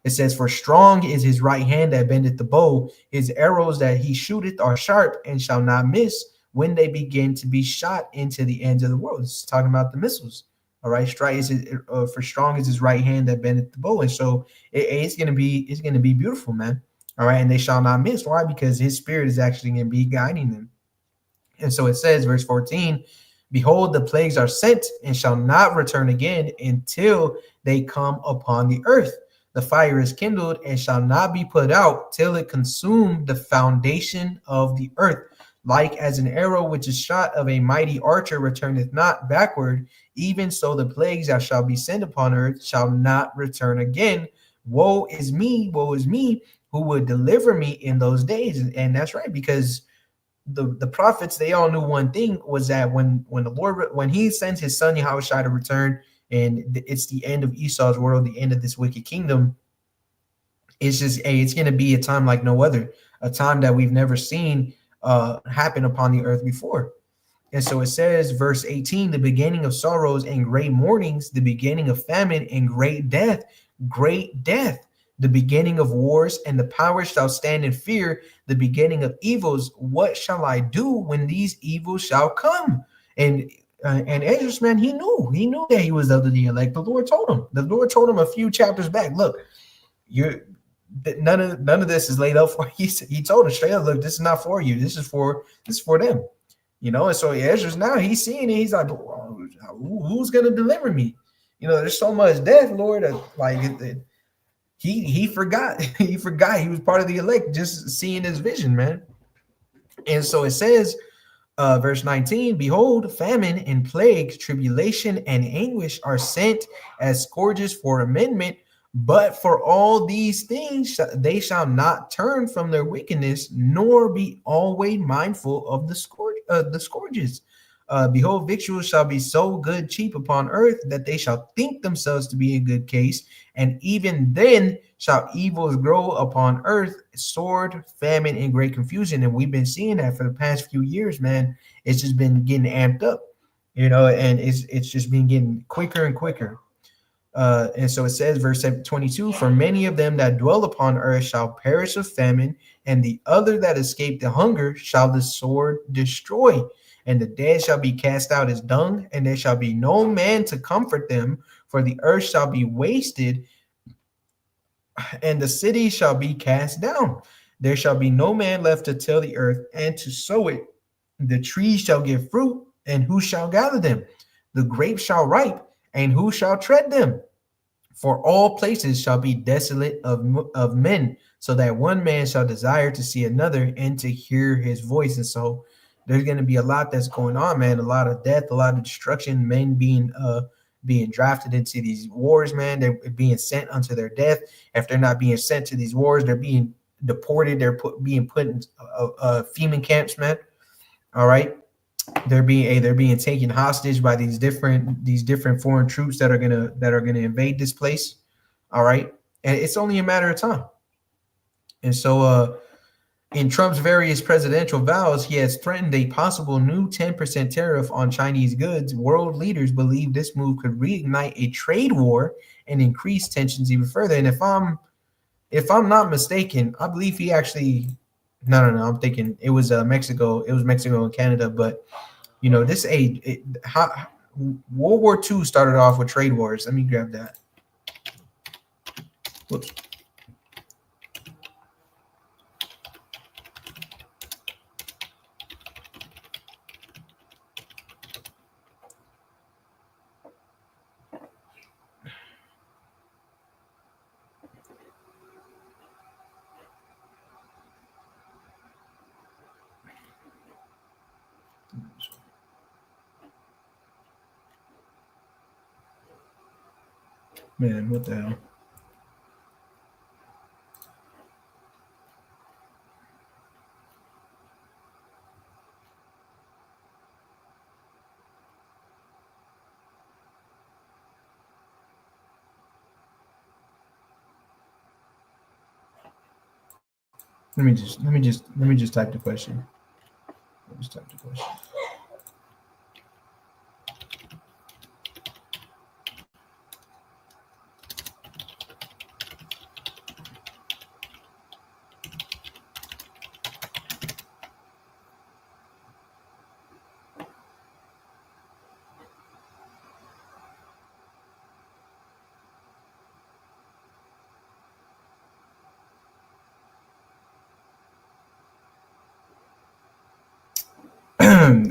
It says, for strong is his right hand that bendeth the bow. His arrows that he shooteth are sharp, and shall not miss when they begin to be shot into the ends of the world. It's talking about the missiles. All right, for strong is his right hand that bendeth the bow. And so it's gonna be beautiful, man. All right, and they shall not miss. Why? Because his spirit is actually gonna be guiding them. And so it says, verse 14, behold, the plagues are sent and shall not return again until they come upon the earth. The fire is kindled and shall not be put out till it consume the foundation of the earth. Like as an arrow which is shot of a mighty archer returneth not backward, even so the plagues that shall be sent upon earth shall not return again. Woe is me, who would deliver me in those days. And that's right, because the prophets, they all knew one thing, was that when the Lord, when he sends his son Yahushua to return, and it's the end of Esau's world, the end of this wicked kingdom, it's going to be a time like no other, a time that we've never seen happened upon the earth before. And so it says, verse 18, the beginning of sorrows and great mournings, the beginning of famine and great death, the beginning of wars, and the powers shall stand in fear, the beginning of evils. What shall I do when these evils shall come? And Ezra, man, he knew that he was of the elect. The Lord told him. The Lord told him a few chapters back. Look, you're none of this is laid out for. He told him straight up, look, this is not for you. This is for them. You know, and so Ezra's now he's seeing it. He's like, who's gonna deliver me? You know, there's so much death, Lord. He forgot. He forgot he was part of the elect, just seeing his vision, man. And so it says, verse 19, behold, famine and plague, tribulation and anguish are sent as scourges for amendment, but for all these things they shall not turn from their wickedness, nor be always mindful of the scourges. Behold, victuals shall be so good cheap upon earth that they shall think themselves to be in good case, and even then shall evils grow upon earth, sword, famine, and great confusion. And we've been seeing that for the past few years, man. It's just been getting amped up, you know, and it's just been getting quicker and quicker. And so it says, verse 22, for many of them that dwell upon earth shall perish of famine, and the other that escape the hunger shall the sword destroy. And the dead shall be cast out as dung, and there shall be no man to comfort them, for the earth shall be wasted, and the city shall be cast down. There shall be no man left to till the earth and to sow it. The trees shall give fruit, and who shall gather them? The grapes shall ripe, and who shall tread them? For all places shall be desolate of men, so that one man shall desire to see another and to hear his voice. And so there's going to be a lot that's going on, man. A lot of death, a lot of destruction, men being drafted into these wars, man. They're being sent unto their death. If they're not being sent to these wars, they're being deported. They're being put in FEMA camps, man. All right. They're being taken hostage by these different foreign troops that are gonna invade this place. All right. And it's only a matter of time. And so in Trump's various presidential vows, he has threatened a possible new 10% tariff on Chinese goods. World leaders believe this move could reignite a trade war and increase tensions even further. And if I'm not mistaken, I believe he actually no, I'm thinking it was Mexico. It was Mexico and Canada, but you know, World War II started off with trade wars. Let me grab that. Whoops. Man, what the hell? Let me just type the question. Let me just type the question.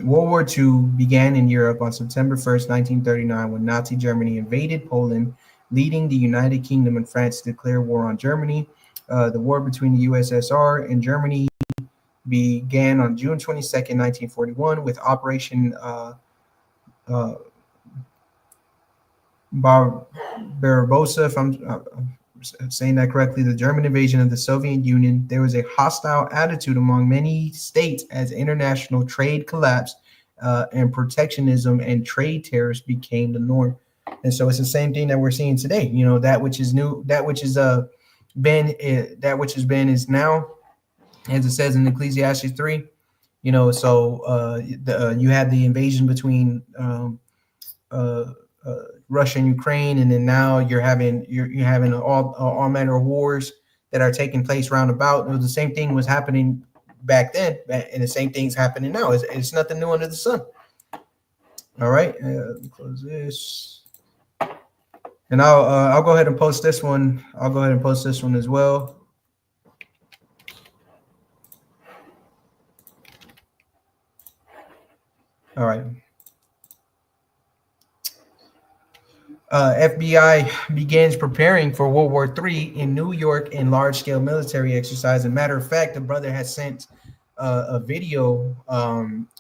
World War II began in Europe on September 1st, 1939, when Nazi Germany invaded Poland, leading the United Kingdom and France to declare war on Germany. The war between the USSR and Germany began on June 22nd, 1941, with Operation Barbarossa, if I'm saying that correctly, the German invasion of the Soviet Union. There was a hostile attitude among many states as international trade collapsed and protectionism and trade tariffs became the norm. And so it's the same thing that we're seeing today. You know, that which is new, that which is that which has been is now, as it says in Ecclesiastes 3. You know, so you had the invasion between uh, Russia and Ukraine, and then now you're having all manner of wars that are taking place round about. The same thing was happening back then, and the same thing's happening now. It's nothing new under the sun. All right, let me close this, and I'll go ahead and post this one. I'll go ahead and post this one as well. All right. FBI begins preparing for World War III in New York in large-scale military exercise. As a matter of fact, the brother has sent a video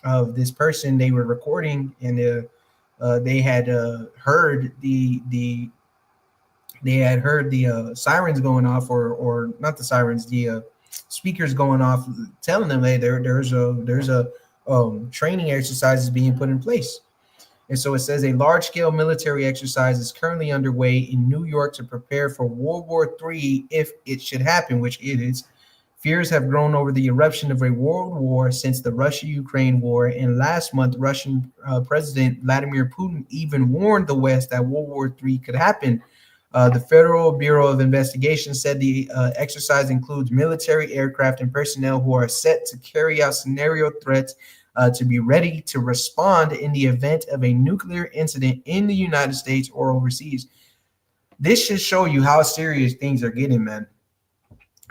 of this person they were recording, and they had heard the they had heard the sirens going off, or not the sirens, the speakers going off, telling them, hey, there's a training exercises being put in place. And so it says a large-scale military exercise is currently underway in New York to prepare for World War III if it should happen, which it is. Fears have grown over the eruption of a world war since the Russia-Ukraine war, and last month, Russian President Vladimir Putin even warned the West that World War III could happen. The Federal Bureau of Investigation said the exercise includes military aircraft and personnel who are set to carry out scenario threats to be ready to respond in the event of a nuclear incident in the United States or overseas. This should show you how serious things are getting, man.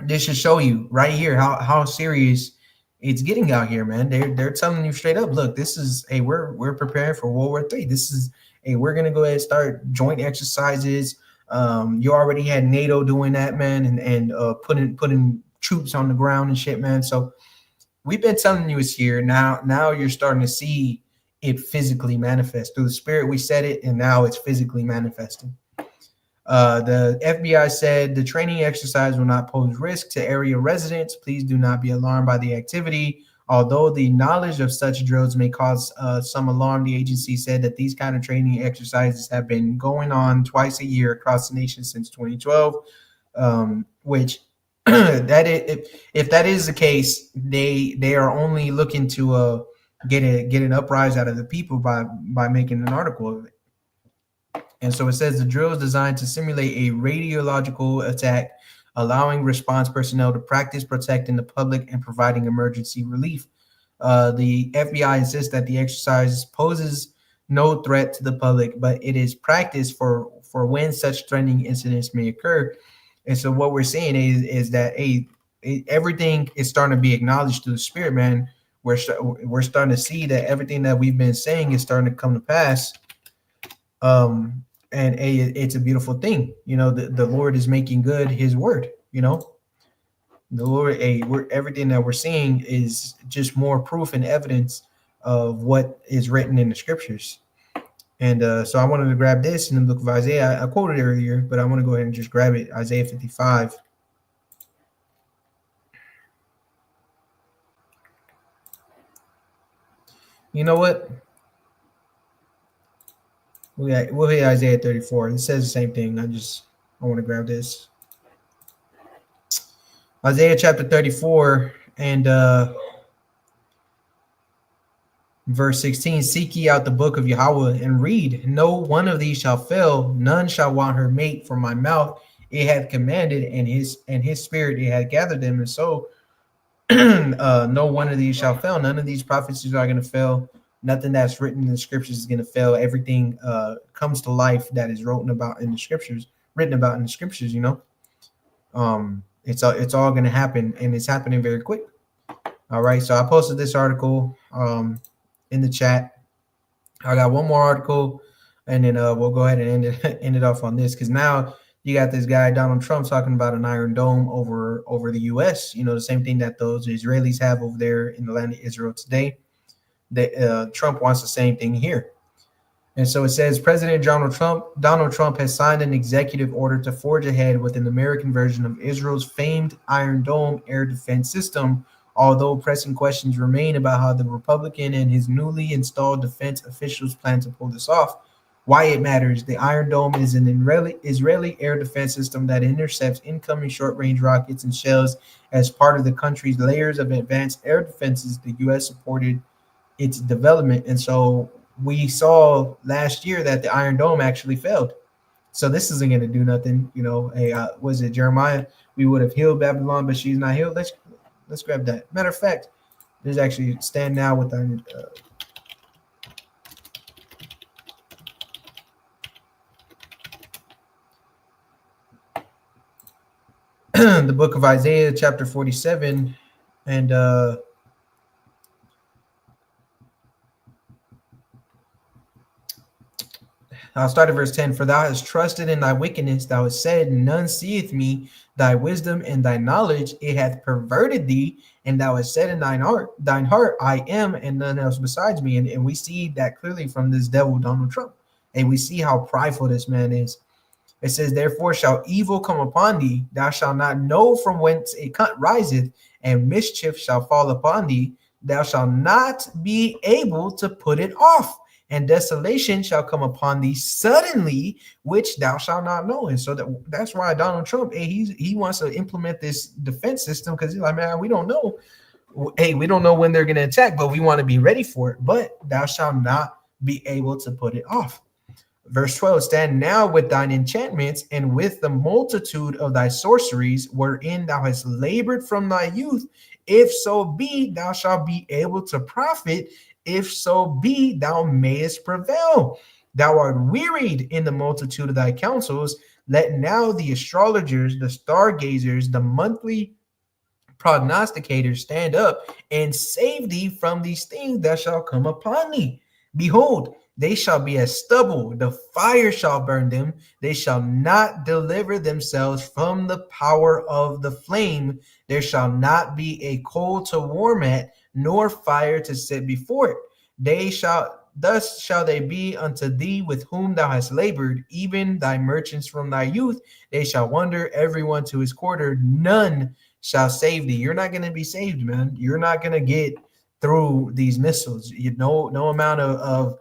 This should show you right here how serious it's getting out here, man. They're telling you straight up, look, this is hey, we're preparing for World War III. This is hey, we're gonna go ahead and start joint exercises. You already had NATO doing that, man, and putting troops on the ground and shit, man. So we've been telling you it's here. Now you're starting to see it physically manifest through the spirit. We said it, and now it's physically manifesting. The FBI said the training exercise will not pose risk to area residents. Please do not be alarmed by the activity. Although the knowledge of such drills may cause some alarm, the agency said that these kind of training exercises have been going on twice a year across the nation since 2012, which that if that is the case, they are only looking to get an uprise out of the people by making an article of it. And so it says the drill is designed to simulate a radiological attack, allowing response personnel to practice protecting the public and providing emergency relief. The FBI insists that the exercise poses no threat to the public, but it is practice for when such threatening incidents may occur. And so what we're seeing is that everything is starting to be acknowledged through the spirit, man. We're starting to see that everything that we've been saying is starting to come to pass. And it's a beautiful thing. You know, the Lord is making good his word, you know. The Lord, everything that we're seeing is just more proof and evidence of what is written in the scriptures. And so I wanted to grab this in the book of Isaiah. I quoted earlier, but I want to go ahead and just grab it. Isaiah 55. You know what? We'll hit Isaiah 34. It says the same thing. I want to grab this. Isaiah chapter 34 and verse 16, seek ye out the book of Yahweh and read. No one of these shall fail, none shall want her mate from my mouth. It hath commanded, and his spirit it hath gathered them. And so no one of these shall fail. None of these prophecies are going to fail. Nothing that's written in the scriptures is going to fail. Everything comes to life that is written about in the scriptures, you know. It's all going to happen, and it's happening very quick. All right, so I posted this article in the chat. I got one more article, and then we'll go ahead and end it off on this, because now you got this guy Donald Trump talking about an Iron Dome over the U.S. You know, the same thing that those Israelis have over there in the land of Israel today. That Trump wants the same thing here. And so it says President Donald Trump has signed an executive order to forge ahead with an American version of Israel's famed Iron Dome air defense system, although pressing questions remain about how the Republican and his newly installed defense officials plan to pull this off. Why it matters. The Iron Dome is an Israeli air defense system that intercepts incoming short-range rockets and shells as part of the country's layers of advanced air defenses. The U.S. supported its development, and so we saw last year that the Iron Dome actually failed. So this isn't going to do nothing. Hey, was it Jeremiah? We would have healed Babylon, but she's not healed. Let's grab that. Matter of fact, there's actually stand now with our the book of Isaiah, chapter 47, and I'll start at verse 10. For thou hast trusted in thy wickedness, thou hast said, none seeth me. Thy wisdom and thy knowledge, it hath perverted thee, and thou hast said in thine heart, I am, and none else besides me. And we see that clearly from this devil, Donald Trump. And we see how prideful this man is. It says, therefore shall evil come upon thee, thou shalt not know from whence it riseth, and mischief shall fall upon thee, thou shalt not be able to put it off, and desolation shall come upon thee suddenly, which thou shalt not know. And so that's why Donald Trump, he wants to implement this defense system, because he's like, man, we don't know. Hey, we don't know when they're going to attack, but we want to be ready for it. But thou shalt not be able to put it off. Verse 12, stand now with thine enchantments and with the multitude of thy sorceries, wherein thou hast labored from thy youth. If so be, thou shalt be able to profit. If so be, thou mayest prevail. Thou art wearied in the multitude of thy counsels. Let now the astrologers, the stargazers, the monthly prognosticators stand up and save thee from these things that shall come upon thee. Behold, they shall be as stubble, the fire shall burn them, they shall not deliver themselves from the power of the flame. There shall not be a coal to warm at, nor fire to sit before it. Thus shall they be unto thee with whom thou hast labored, even thy merchants from thy youth. They shall wander, everyone to his quarter, none shall save thee. You're not going to be saved, man. You're not going to get through these missiles. No amount of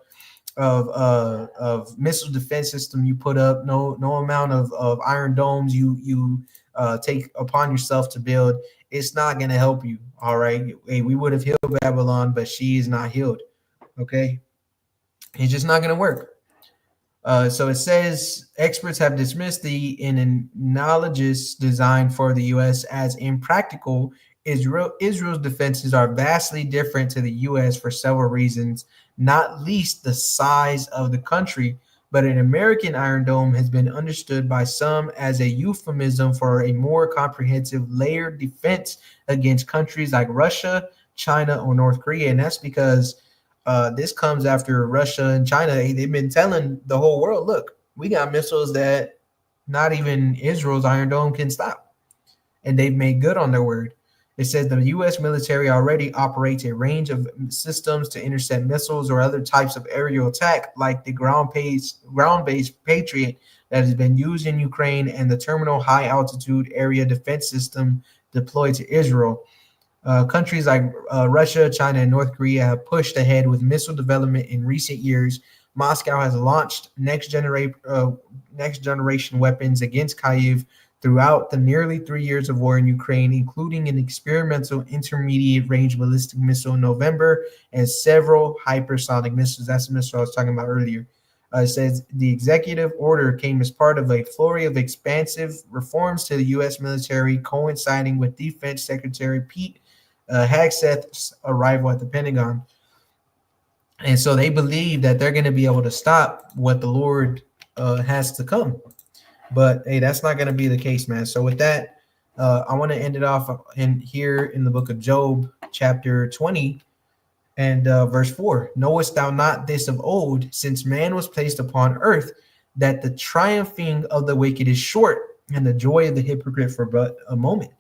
missile defense system you put up, no amount of iron domes you take upon yourself to build, it's not going to help you. All right, hey, we would have healed Babylon, but she is not healed. Okay, it's just not going to work. So it says experts have dismissed the analogous design for the U.S. as impractical. Israel's defenses are vastly different to the U.S. for several reasons, not least the size of the country. But an American Iron Dome has been understood by some as a euphemism for a more comprehensive layered defense against countries like Russia, China, or North Korea. And that's because this comes after Russia and China. They've been telling the whole world, look, we got missiles that not even Israel's Iron Dome can stop. And they've made good on their word. It says the U.S. military already operates a range of systems to intercept missiles or other types of aerial attack, like the ground-based Patriot that has been used in Ukraine and the Terminal High Altitude Area Defense System deployed to Israel. Countries like Russia, China, and North Korea have pushed ahead with missile development in recent years. Moscow has launched next generation weapons against Kyiv throughout the nearly 3 years of war in Ukraine, including an experimental intermediate-range ballistic missile in November and several hypersonic missiles. That's the missile I was talking about earlier. It says the executive order came as part of a flurry of expansive reforms to the U.S. military, coinciding with Defense Secretary Pete Hegseth's arrival at the Pentagon. And so they believe that they're going to be able to stop what the Lord has to come. But hey, that's not going to be the case, man. So with that, I want to end it off here in the book of Job, chapter 20 and verse 4. Knowest thou not this of old, since man was placed upon earth, that the triumphing of the wicked is short, and the joy of the hypocrite for but a moment?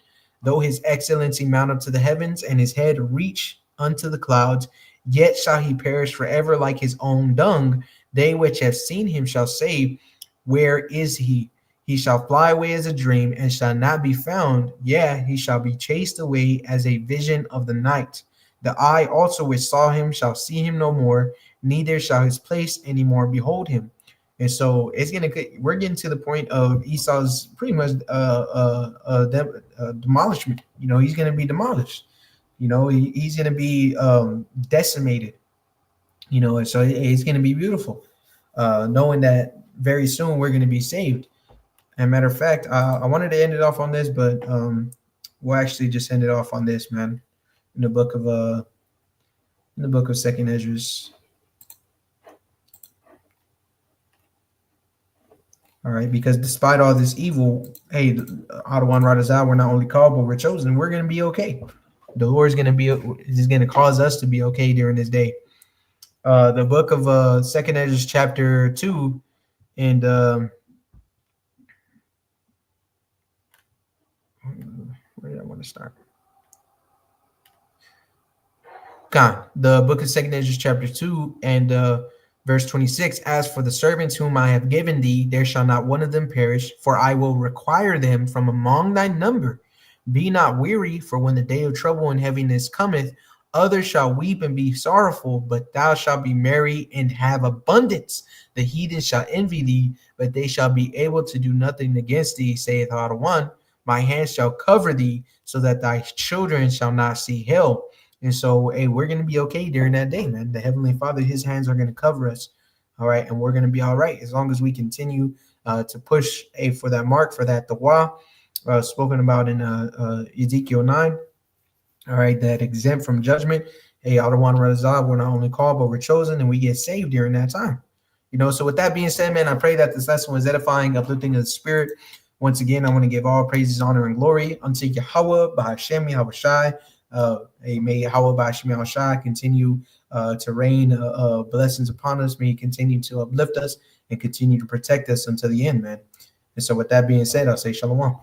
Though his excellency mount up to the heavens, and his head reach unto the clouds, yet shall he perish forever like his own dung. They which have seen him shall say, where is he? He shall fly away as a dream, and shall not be found. Yeah, he shall be chased away as a vision of the night. The eye also which saw him shall see him no more, neither shall his place any more behold him. And so we're getting to the point of Esau's pretty much demolishment. He's gonna be demolished. He's gonna be decimated. And so it's gonna be beautiful, knowing that very soon we're gonna be saved. And matter of fact, I wanted to end it off on this, but we'll actually just end it off on this, man. In the book of Second Esdras. All right, because despite all this evil, hey, Adawan Radazal, we're not only called, but we're chosen. We're gonna be okay. The Lord is gonna cause us to be okay during this day. The book of Second Esdras, chapter 2, and where did I want to start? God, the book of Second Esdras, chapter 2, and verse 26, as for the servants whom I have given thee, there shall not one of them perish, for I will require them from among thy number. Be not weary, for when the day of trouble and heaviness cometh, others shall weep and be sorrowful, but thou shalt be merry and have abundance. The heathen shall envy thee, but they shall be able to do nothing against thee, saith Adawan. My hand shall cover thee, so that thy children shall not see hell. And so, hey, we're going to be okay during that day, man. The Heavenly Father, his hands are going to cover us. All right. And we're going to be all right as long as we continue to push for that mark, for that dua spoken about in Ezekiel 9. All right. That exempt from judgment. Hey, Adawan Radazal, we're not only called, but we're chosen, and we get saved during that time. So with that being said, man, I pray that this lesson was edifying, uplifting of the spirit. Once again, I want to give all praises, honor, and glory unto Yahweh, Bahashem, Yahweh Shai. May Yahweh Bashim Shai continue to rain blessings upon us. May he continue to uplift us and continue to protect us until the end, man. And so with that being said, I'll say shalom.